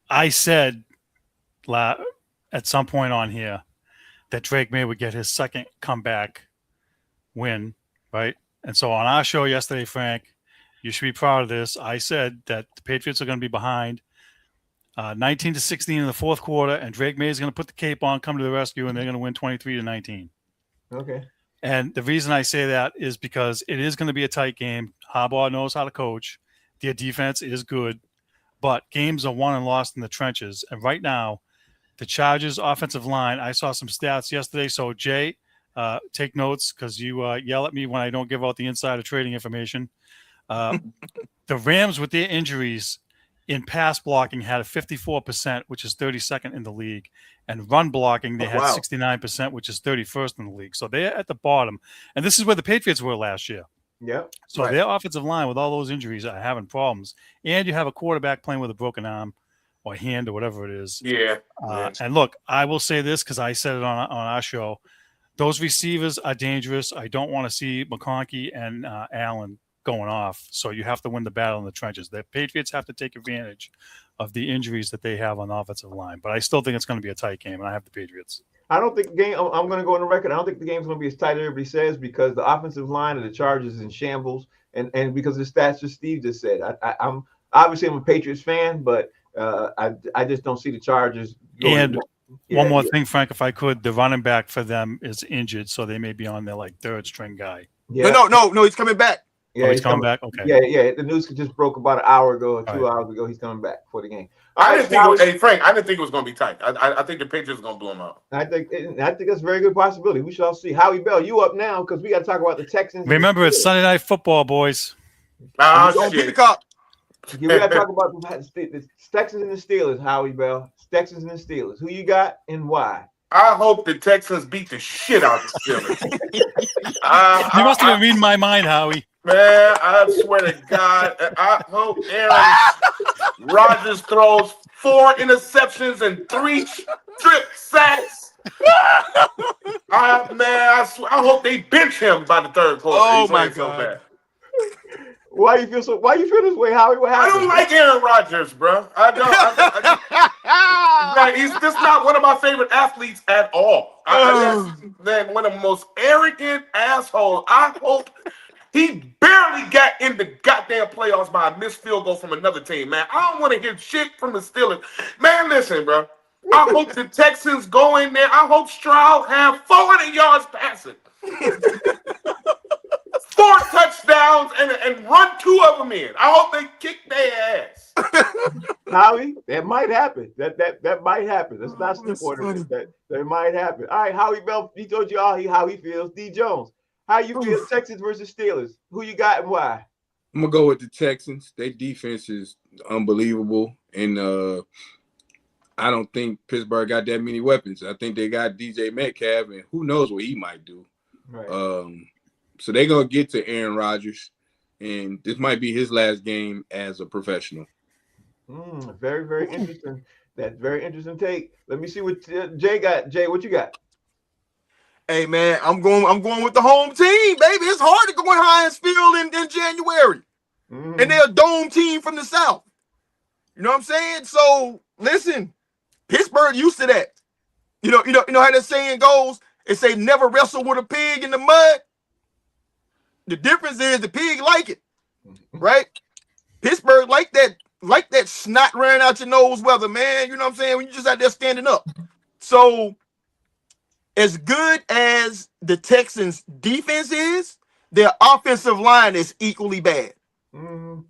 I said at some point on here that Drake May would get his second comeback win, right? And so on our show yesterday, Frank, you should be proud of this. I said that the Patriots are going to be behind 19-16 in the fourth quarter, and Drake May is going to put the cape on, come to the rescue, and they're going to win 23-19. Okay. And the reason I say that is because it is going to be a tight game. Harbaugh knows how to coach. Their defense is good, but games are won and lost in the trenches. And right now, the Chargers' offensive line, I saw some stats yesterday. So, Jay, take notes because you yell at me when I don't give out the insider trading information. The Rams, with their injuries in pass blocking, had a 54%, which is 32nd in the league. And run blocking, they had 69%, which is 31st in the league. So they're at the bottom. And this is where the Patriots were last year. Yeah. So their offensive line, with all those injuries, are having problems. And you have a quarterback playing with a broken arm or hand or whatever it is. Yeah. And look, I will say this because I said it on our show. Those receivers are dangerous. I don't want to see McConkey and Allen going off. So you have to win the battle in the trenches. The Patriots have to take advantage of the injuries that they have on the offensive line. But I still think it's going to be a tight game, and I have the Patriots. I don't think the game. I'm going to go on the record. I don't think the game's going to be as tight as everybody says because the offensive line of the Chargers is in shambles, and because of the stats that Steve just said. I'm obviously a Patriots fan, but I just don't see the Chargers. And one more thing, Frank, if I could, the running back for them is injured, so they may be on their third string guy. Yeah. No, he's coming back. Yeah, he's coming back. Okay. Yeah. The news just broke about an hour ago or 2 hours ago. He's coming back for the game. I didn't think Frank, I didn't think it was going to be tight. I think the Patriots are going to blow them out. I think that's a very good possibility. We shall see. Howie Bell, you up now because we got to talk about the Texans. Remember, it's Sunday Night Football, boys. Shit. We got to talk about the Texans and the Steelers, Howie Bell. Texans and the Steelers. Who you got and why? I hope the Texans beat the shit out of the Steelers. You must have been reading my mind, Howie. Man, I swear to God, I hope Aaron Rodgers throws 4 interceptions and 3 strip sacks. I hope they bench him by the third quarter. Oh my God! Why you feel this way, Howie? What happened? I don't like Aaron Rodgers, bro. I don't. He's just not one of my favorite athletes at all. Then one of the most arrogant assholes. I hope. He barely got in the goddamn playoffs by a missed field goal from another team, man. I don't want to hear shit from the Steelers. Man, listen, bro. I hope the Texans go in there. I hope Stroud have 400 yards passing. 4 touchdowns and run 2 of them in. I hope they kick their ass. Howie, that might happen. That might happen. That's not important. That might happen. All right, Howie Bell, he told you how he feels. D. Jones. How you feel Texans versus Steelers? Who you got and why? I'm going to go with the Texans. Their defense is unbelievable. And I don't think Pittsburgh got that many weapons. I think they got DJ Metcalf, and who knows what he might do. Right. So they're going to get to Aaron Rodgers, and this might be his last game as a professional. Very, very interesting. That's very interesting take. Let me see what Jay got. Jay, what you got? Hey man, I'm going with the home team, baby. It's hard to go in Heinz Field in January, and they're a dome team from the South. You know what I'm saying? So listen, Pittsburgh used to that. You know how that saying goes. It say never wrestle with a pig in the mud. The difference is the pig like it, right? Pittsburgh like that snot running out your nose weather, man. You know what I'm saying? When you just out there standing up. So as good as the Texans' defense is, their offensive line is equally bad. And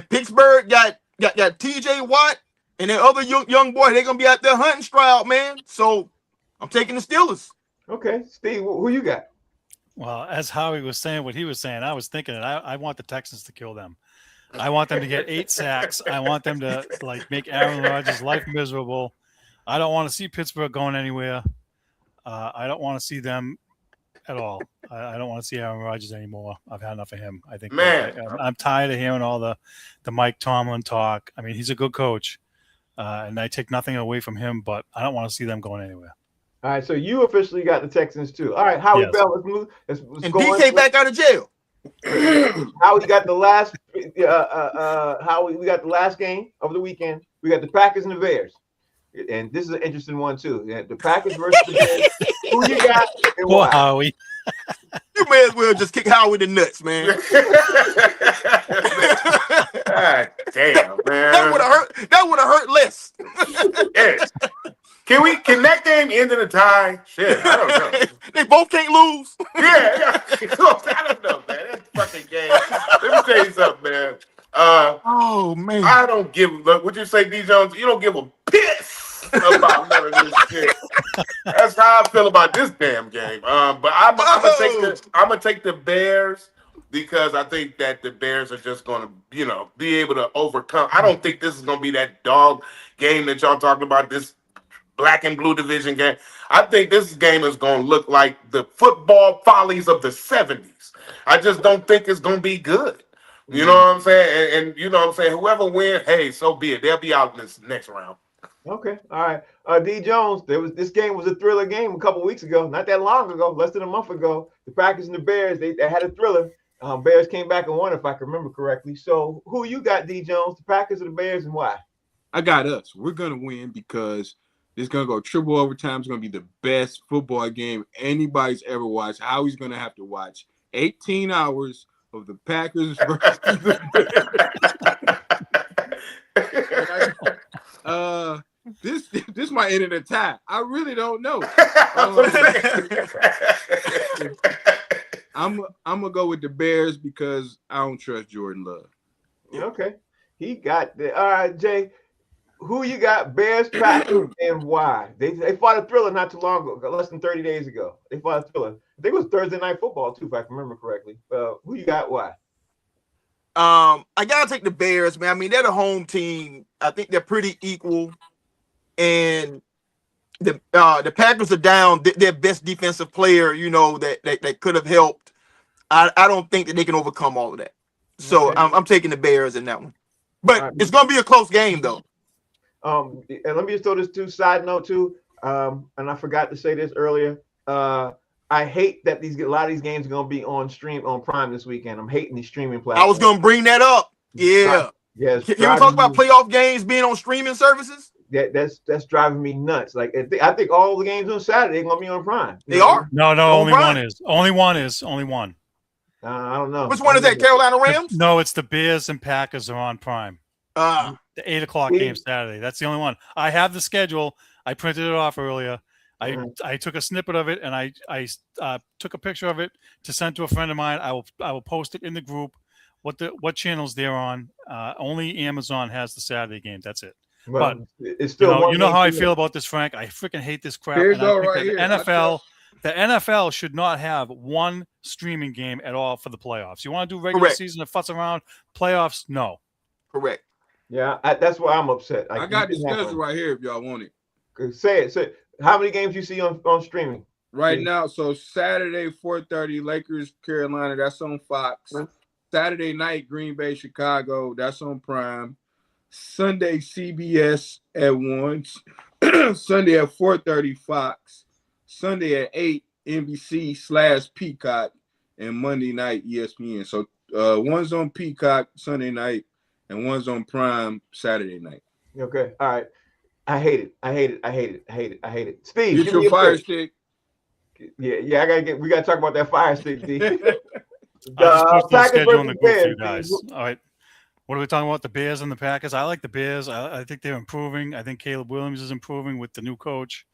Pittsburgh got TJ Watt and that other young boy. They're gonna be out there hunting Stroud, man. So I'm taking the Steelers. Okay, Steve, who you got? Well, as Howie was saying what he was saying, I was thinking it. I want the Texans to kill them. I want them to get 8 sacks. I want them to make Aaron Rodgers' life miserable. I don't want to see Pittsburgh going anywhere. I don't want to see them at all. I don't want to see Aaron Rodgers anymore. I've had enough of him. I think I'm tired of hearing all the Mike Tomlin talk. I mean, he's a good coach, and I take nothing away from him, but I don't want to see them going anywhere. All right, so you officially got the Texans too. All right, Howie Yes. Bell, let's move. Let's And go DK on. back out of jail. Howie got the last. Howie, we got the last game of the weekend. We got the Packers and the Bears, and this is an interesting one too. Yeah, the Packers versus the Bears. Who you got and Poor why? Howie. You may as well just kick Howie in the nuts, man. God damn, man. That would have hurt. That would have hurt less. Yes. Can that game end in a tie? Shit, I don't know. They both can't lose. Yeah. I don't know, man. That fucking game. Let me tell you something, man. Oh man. I don't give. Look, would you say, D Jones? You don't give a piss about none of this shit. That's how I feel about this damn game. But I'm gonna take the Bears because I think that the Bears are just gonna, be able to overcome. I don't think this is gonna be that dog game that y'all talking about. This black and blue division game. I think this game is gonna look like the football follies of the 70s. I just don't think it's gonna be good. You know what I'm saying? And you know what I'm saying? Whoever wins, hey, so be it. They'll be out in this next round. Okay, all right. D Jones, this game was a thriller game a couple weeks ago, not that long ago, less than a month ago. The Packers and the Bears, they had a thriller. Bears came back and won, if I can remember correctly. So who you got, D Jones? The Packers or the Bears, and why? I got us. We're gonna win because it's gonna go triple overtime. It's gonna be the best football game anybody's ever watched. Howie's gonna have to watch 18 hours of the Packers versus the this might end in a tie. I really don't know. I'm gonna go with the Bears because I don't trust Jordan Love. Okay, he got the. All right, Jay, who you got? Bears, Packers, and why? They fought a thriller not too long ago, less than 30 days ago. They fought a thriller. I think it was Thursday Night Football too, if I can remember correctly. Who you got? Why? I gotta take the Bears, man. I mean, they're the home team. I think they're pretty equal, and the Packers are down their best defensive player. That could have helped. I don't think that they can overcome all of that. So Okay. I'm taking the Bears in that one. But right. It's gonna be a close game though. And let me just throw this side note too. And I forgot to say this earlier. I hate that a lot of these games are gonna be on Prime this weekend. I'm hating these streaming platforms. I was gonna bring that up. Yeah. Yes. Can we talk about playoff games being on streaming services? That's driving me nuts. Like I think all the games on Saturday are gonna be on Prime. They are? No, only Prime. one is. Only one. I don't know. Which one is that? Carolina Rams? No, it's the Bears and Packers are on Prime. The 8 o'clock game Saturday. That's the only one. I have the schedule. I printed it off earlier. I took a snippet of it and I took a picture of it to send to a friend of mine. I will post it in the group. What channels they're on? Only Amazon has the Saturday game. That's it. But it's still you know how I feel about this, Frank. I freaking hate this crap. Here you And go, I think right that here. the NFL should not have one streaming game at all for the playoffs. You want to do regular season and fuss around? Playoffs, no. Correct. Yeah, that's why I'm upset. I got the schedule right here if y'all want it. Say it. How many games you see on streaming? Right now, so Saturday, 4:30, Lakers, Carolina, that's on Fox. Saturday night, Green Bay, Chicago, that's on Prime. Sunday, CBS at 1. Sunday at 4:30, Fox. Sunday at 8, NBC/Peacock. And Monday night, ESPN. So one's on Peacock Sunday night, and one's on Prime Saturday night. Okay, all right. I hate it. Steve, get your fire stick. Yeah. We gotta talk about that fire stick, D. I just posted the schedule in the group for you guys. All right. What are we talking about? The Bears and the Packers. I like the Bears. I think they're improving. I think Caleb Williams is improving with the new coach.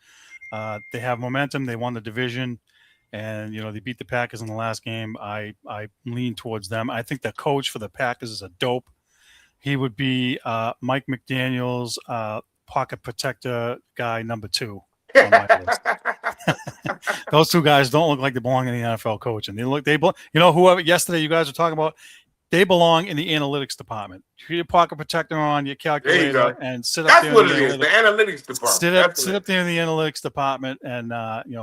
They have momentum. They won the division, and they beat the Packers in the last game. I lean towards them. I think the coach for the Packers is a dope. He would be Mike McDaniel's pocket protector guy number 2 on my list. Those two guys don't look like they belong in the NFL coach, and whoever yesterday you guys were talking about, they belong in the analytics department. Put your pocket protector on, your calculator, and sit up there. That's what it is, the analytics department. Sit up there in the analytics department and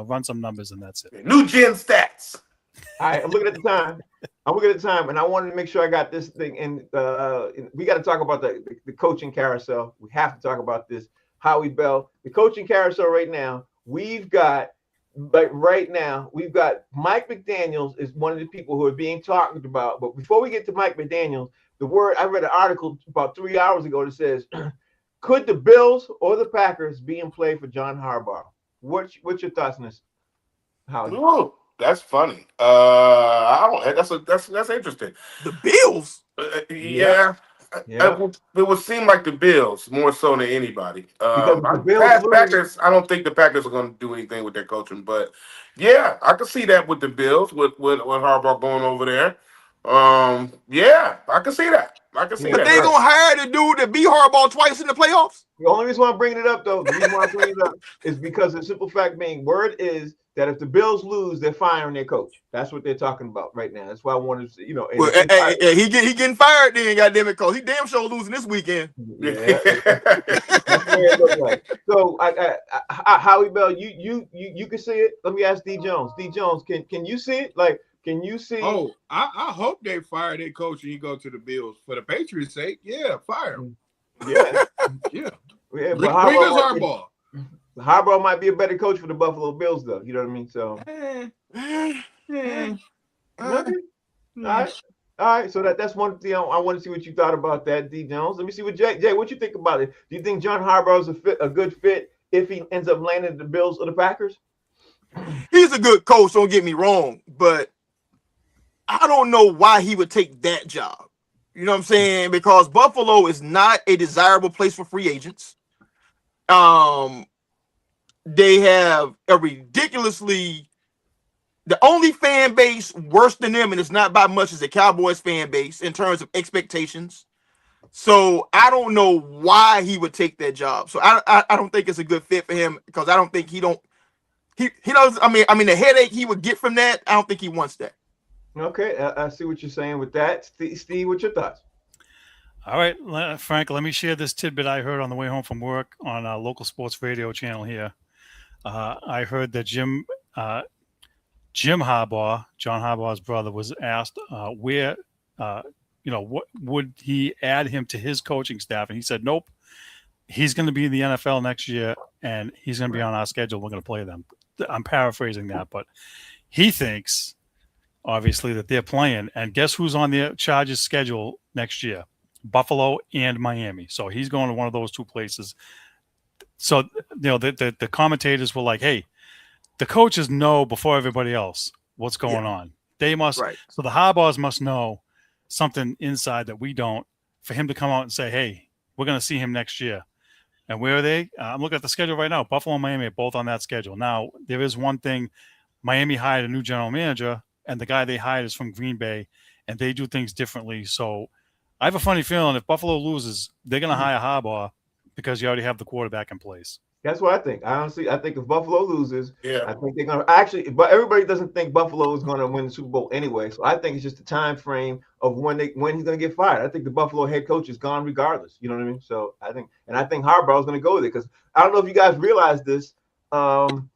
run some numbers, and that's it. New gen stats. All right, I'm looking at the time, and I wanted to make sure I got this thing. And we got to talk about the coaching carousel. We have to talk about this. Howie Bell, the coaching carousel right now. we've got, like right now, we've got Mike McDaniels is one of the people who are being talked about. But before we get to Mike McDaniels, I read an article about 3 hours ago that says, could the Bills or the Packers be in play for John Harbaugh? What's your thoughts on this, Howard? Ooh, that's funny. I don't. That's interesting. The Bills. Yeah. Yeah. It would seem like the Bills more so than anybody. Because if the Bills lose, Packers, I don't think the Packers are going to do anything with their coaching, but yeah, I can see that with the Bills with Harbaugh going over there. Yeah, I can see that. I can see But that. they gonna hire the dude that beat Harbaugh twice in the playoffs. the only reason why I'm bringing it up, though, is because the simple fact being, word is that if the Bills lose, they're firing their coach. That's what they're talking about right now. That's why I wanted to, Well, he getting fired then, goddamn it, cause he damn sure losing this weekend. Yeah, that's the way it looks like. So, Howie Bell, you can see it. Let me ask D Jones. D Jones, can you see it? Like, can you see? Oh, I hope they fire their coach and he go to the Bills for the Patriots' sake. Yeah, fire him. Yeah, Yeah, yeah. bring But us Harbaugh. Harbaugh might be a better coach for the Buffalo Bills, though. You know what I mean? So, all right. So that's one thing I want to see what you thought about that, D Jones. Let me see what Jay, what you think about it? Do you think John Harbaugh is a good fit if he ends up landing at the Bills or the Packers? He's a good coach. Don't get me wrong, but I don't know why he would take that job. You know what I'm saying? Because Buffalo is not a desirable place for free agents. They have a ridiculously, the only fan base worse than them, and it's not by much, is the Cowboys fan base in terms of expectations. So I don't know why he would take that job. So I don't think it's a good fit for him, because I don't think he knows. I mean the headache he would get from that, I don't think he wants that. Okay, I see what you're saying with that. Steve, what's your thoughts? All right, Frank, let me share this tidbit I heard on the way home from work on a local sports radio channel here. I heard that Jim Harbaugh, John Harbaugh's brother, was asked what would he add him to his coaching staff, and he said, nope, he's going to be in the NFL next year, and he's going to be on our schedule. We're going to play them. I'm paraphrasing that, but he thinks, obviously, that they're playing. And guess who's on the Chargers schedule next year? Buffalo and Miami. So he's going to one of those two places. So, the commentators were like, hey, the coaches know before everybody else what's going on. They must. Right. So the Harbaughs must know something inside that we don't, for him to come out and say, hey, we're going to see him next year. And where are they? I'm looking at the schedule right now. Buffalo and Miami are both on that schedule. Now, there is one thing. Miami hired a new general manager, and the guy they hired is from Green Bay, and they do things differently. So I have a funny feeling if Buffalo loses, they're going to hire Harbaugh because you already have the quarterback in place. That's what I think. I think if Buffalo loses, I think they're going to actually, but everybody doesn't think Buffalo is going to win the Super Bowl anyway. So I think it's just the time frame of when he's going to get fired. I think the Buffalo head coach is gone regardless. You know what I mean? So I think Harbaugh is going to go there, because I don't know if you guys realize this. When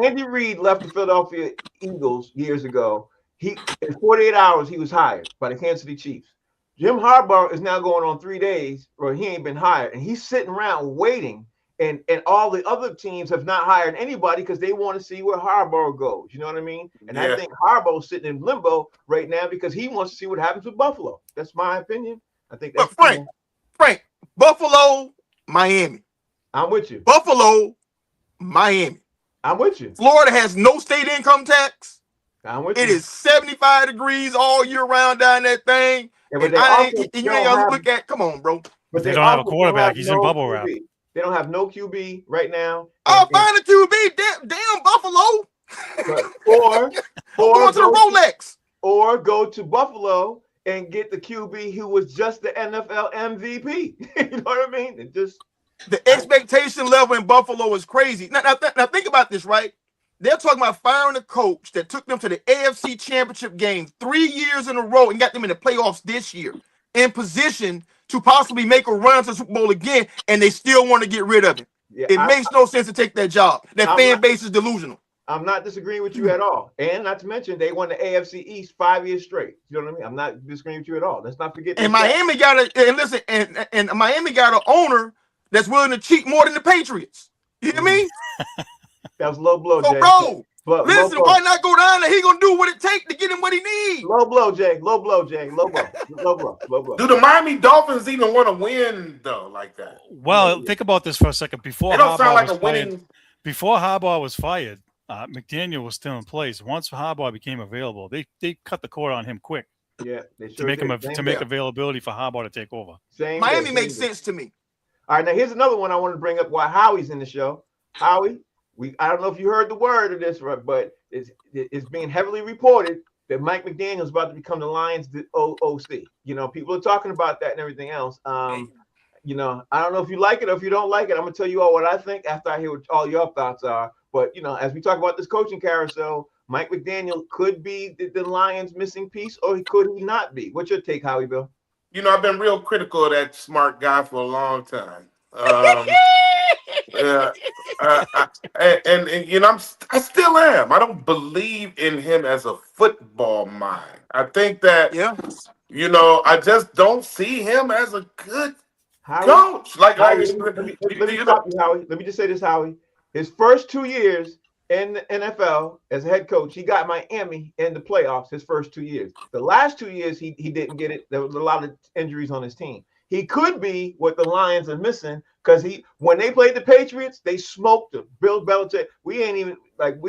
Andy Reid left the Philadelphia Eagles years ago, in 48 hours he was hired by the Kansas City Chiefs. Jim Harbaugh is now going on 3 days, or he ain't been hired, and he's sitting around waiting. And all the other teams have not hired anybody because they want to see where Harbaugh goes. You know what I mean? And I think Harbaugh's sitting in limbo right now because he wants to see what happens with Buffalo. That's my opinion. I think that's Frank, Buffalo, Miami. I'm with you. Buffalo, Miami. I'm with you. Florida has no state income tax. I'm with you. It is 75 degrees all year round down that thing. Yeah, and you ain't gonna look at, come on, bro. But they don't have a quarterback. He's in bubble wrap. They don't have no QB right now. Find a QB. Damn Buffalo. Or go to the Rolex. Or go to Buffalo and get the QB who was just the NFL MVP. You know what I mean? The expectation level in Buffalo is crazy. Now think about this, right? They're talking about firing a coach that took them to the AFC Championship game 3 years in a row and got them in the playoffs this year, in position to possibly make a run to the Super Bowl again, and they still want to get rid of him. It makes no sense to take that job. That fan base is delusional. I'm not disagreeing with you at all. And not to mention, they won the AFC East 5 years straight. You know what I mean? I'm not disagreeing with you at all. Let's not forget. And Miami got and Miami got an owner that's willing to cheat more than the Patriots. You hear me? That was low blow, So, Jay. bro, Low listen, blow. why not go down there? He gonna do what it takes to get him what he needs. Low blow, Jay. Low blow, Jay. Low blow. Low blow. Low blow. Do the Miami Dolphins even want to win though, like that? Well, think about this for a second. They don't sound like a winning. Before Harbaugh was fired, McDaniel was still in place. Once Harbaugh became available, they cut the cord on him quick. Yeah, they to make make availability for Harbaugh to take over. Miami makes sense to me. All right, now here's another one I want to bring up while Howie's in the show. Howie, I don't know if you heard the word of this, but it's being heavily reported that Mike McDaniel is about to become the Lions' OC. You know, people are talking about that and everything else. You know, I don't know if you like it or if you don't like it. I'm gonna tell you all what I think after I hear what all your thoughts are. But you know, as we talk about this coaching carousel, Mike McDaniel could be the Lions' missing piece, or he could not be. What's your take, Howie Bill? You know, I've been real critical of that smart guy for a long time. And you know, I still am. I don't believe in him as a football mind. I think that, you know, I just don't see him as a good coach. Let me stop you, Howie. Let me just say this, Howie. His first 2 years in the NFL as a head coach, he got Miami in the playoffs his first 2 years. The last 2 years, he didn't get it. There was a lot of injuries on his team. He could be what the Lions are missing because when they played the Patriots, they smoked them. Bill Belichick, we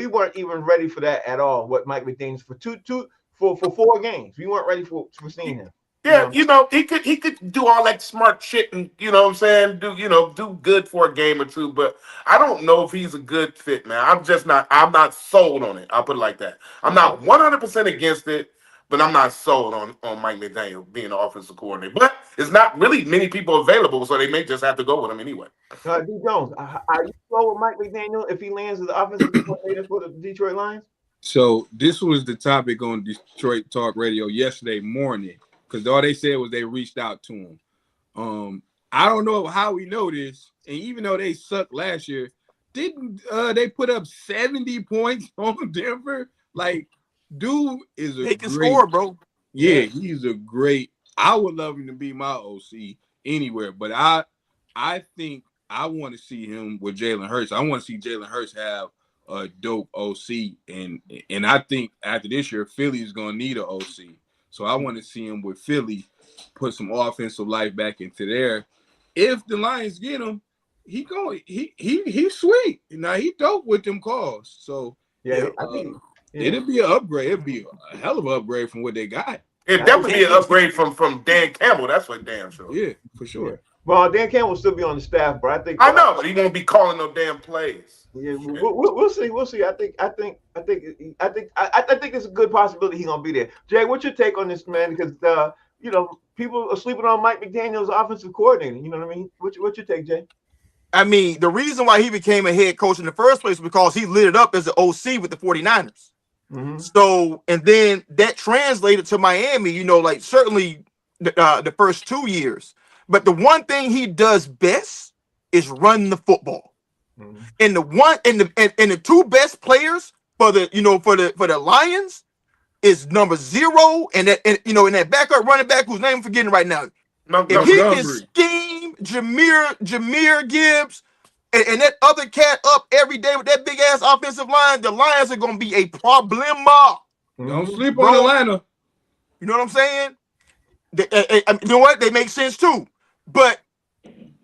weren't even ready for that at all. What Mike McDaniel's for 4 games, we weren't ready for seeing him. Yeah, you know, he could do all that smart shit and, you know what I'm saying, do good for a game or two, but I don't know if he's a good fit, man. I'm not sold on it. I'll put it like that. I'm not 100% against it, but I'm not sold on Mike McDaniel being the offensive coordinator. But it's not really many people available, so they may just have to go with him anyway. D. Jones, are you sold with Mike McDaniel if he lands as the offensive coordinator for the Detroit Lions? So this was the topic on Detroit Talk Radio yesterday morning. Because all they said was they reached out to him. I don't know how we know this. And even though they sucked last year, didn't they put up 70 points on Denver? Like, dude is a great score, bro. Yeah, he's a great. I would love him to be my OC anywhere. But I think I want to see him with Jalen Hurts. I want to see Jalen Hurts have a dope OC. And I think after this year, Philly is going to need an OC. So I want to see him with Philly put some offensive life back into there. If the Lions get him, he's sweet. Now he dope with them calls. So I think it'll be an upgrade. It'll be a hell of an upgrade from what they got. It'd definitely be an upgrade from Dan Campbell. That's what damn sure. Yeah, for sure. Yeah. Well, Dan Campbell will still be on the staff, but I know, but he won't be calling no damn plays. Yeah, we'll see. We'll see. I think it's a good possibility he's gonna be there. Jay, what's your take on this, man? Because you know, people are sleeping on Mike McDaniel's offensive coordinator. You know what I mean? What's your take, Jay? I mean, the reason why he became a head coach in the first place was because he lit it up as an OC with the 49ers. Mm-hmm. So, and then that translated to Miami, you know, like certainly the first 2 years. But the one thing he does best is run the football. Mm-hmm. And the two best players for the Lions is number 0 and that backup running back whose name I'm forgetting right now. If he can scheme Jameer Gibbs and that other cat up every day with that big ass offensive line, the Lions are gonna be a problema. Don't sleep on Atlanta. You know what I'm saying? You know what? They make sense too. But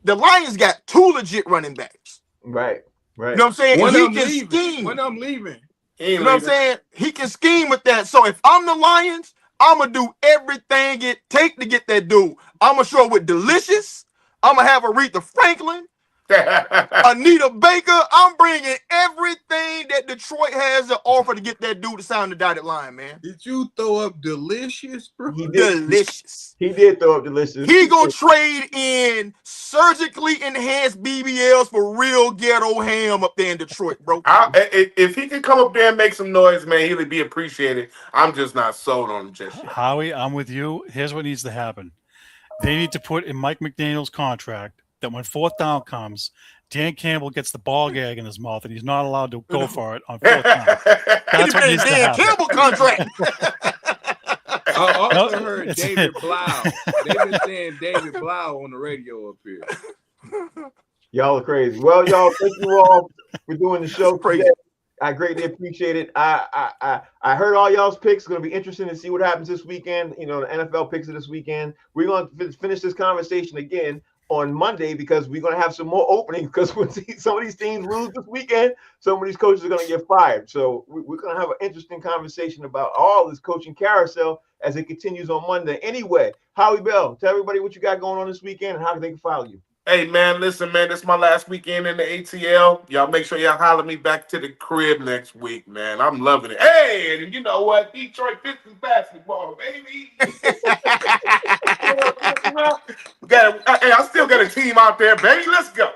the Lions got 2 legit running backs. Right. You know what I'm saying? When he can scheme. When I'm leaving. You know what I'm saying? He can scheme with that. So if I'm the Lions, I'm going to do everything it takes to get that dude. I'm going to show up with Delicious. I'm going to have Aretha Franklin. Anita Baker. I'm bringing everything that Detroit has to offer to get that dude to sign the dotted line, man. Did you throw up Delicious, bro? He did. Delicious. He did throw up Delicious. He gonna trade in surgically enhanced BBLs for real ghetto ham up there in Detroit, bro. If he could come up there and make some noise, man, he would be appreciated. I'm just not sold on him just yet. Howie, I'm with you. Here's what needs to happen. They need to put in Mike McDaniel's contract that when 4th down comes, Dan Campbell gets the ball gag in his mouth and he's not allowed to go for it on 4th down. That's what needs to happen. Dan Campbell contract. I also heard David Blau. They've been saying David Blau on the radio up here. Y'all are crazy. Well, y'all, thank you all for doing the show Crazy. today. I greatly appreciate it. I heard all y'all's picks. It's going to be interesting to see what happens this weekend. You know, the NFL picks of this weekend. We're going to finish this conversation again on Monday because we're going to have some more openings because when some of these teams lose this weekend, some of these coaches are going to get fired. So we're going to have an interesting conversation about all this coaching carousel as it continues on Monday. Anyway, Howie Bell, tell everybody what you got going on this weekend and how they can follow you. Hey, man, listen, man, this is my last weekend in the ATL. Y'all make sure y'all holler me back to the crib next week, man. I'm loving it. Hey, and you know what? Detroit Pistons basketball, baby. I still got a team out there, baby. Let's go.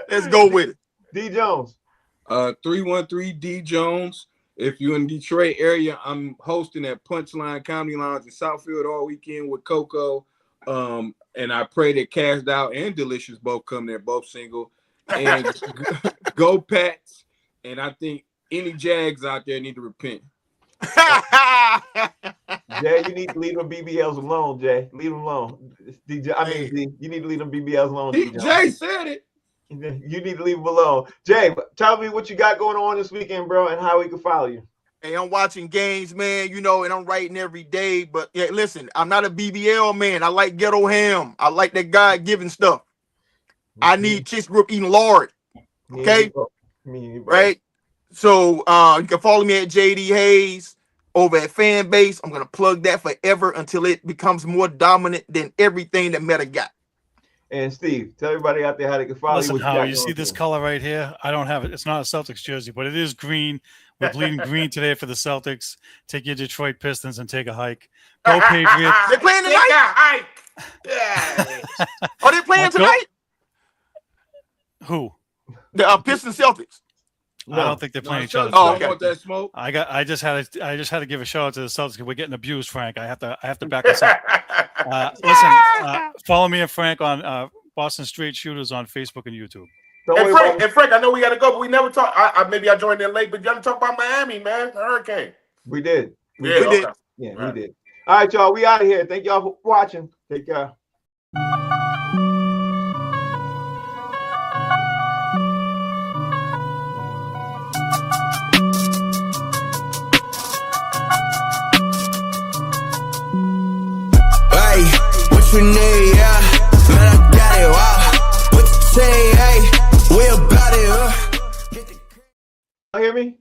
Let's go with it. D. Jones. 313 D Jones. If you're in the Detroit area, I'm hosting at Punchline Comedy Lounge in Southfield all weekend with Coco. And I pray that Cashed Out and Delicious both come there, both single. And go Pats. And I think any Jags out there need to repent. Jay, you need to leave them BBLs alone, Jay. Leave them alone. DJ, D, you need to leave them BBLs alone. Jay said it. You need to leave them alone. Jay, tell me what you got going on this weekend, bro, and how we can follow you. Hey, I'm watching games, man, you know, and I'm writing every day. But yeah, listen, I'm not a BBL man. I like ghetto ham. I like that God-given stuff. I need chicks grew up eating lard. Okay? Right? So you can follow me at JD Hayes over at Fanbase. I'm going to plug that forever until it becomes more dominant than everything that Meta got. And Steve, tell everybody out there how they can follow Listen, you. How you see this color right here? I don't have it. It's not a Celtics jersey, but it is green. We're bleeding green today for the Celtics. Take your Detroit Pistons and take a hike. Go Patriots. They're playing tonight? Yeah. Are they playing tonight? Who? The Pistons Celtics. No. I don't think they're playing each other. Oh, okay. Want that smoke? I just had to give a shout out to the Celtics because we're getting abused, Frank. I have to back us up. Listen, follow me and Frank on Boston Straight Shooters on Facebook and YouTube. And Frank, I know we got to go, but we never talk. Maybe I joined in late, but you got to talk about Miami, man. The Hurricane. We did. We did. Yeah, right. We did. All right, y'all. We out of here. Thank y'all for watching. Take care. Hey, what you need, yeah? Man, I got it, wow. What you say, hey? We about it, Y'all hear me?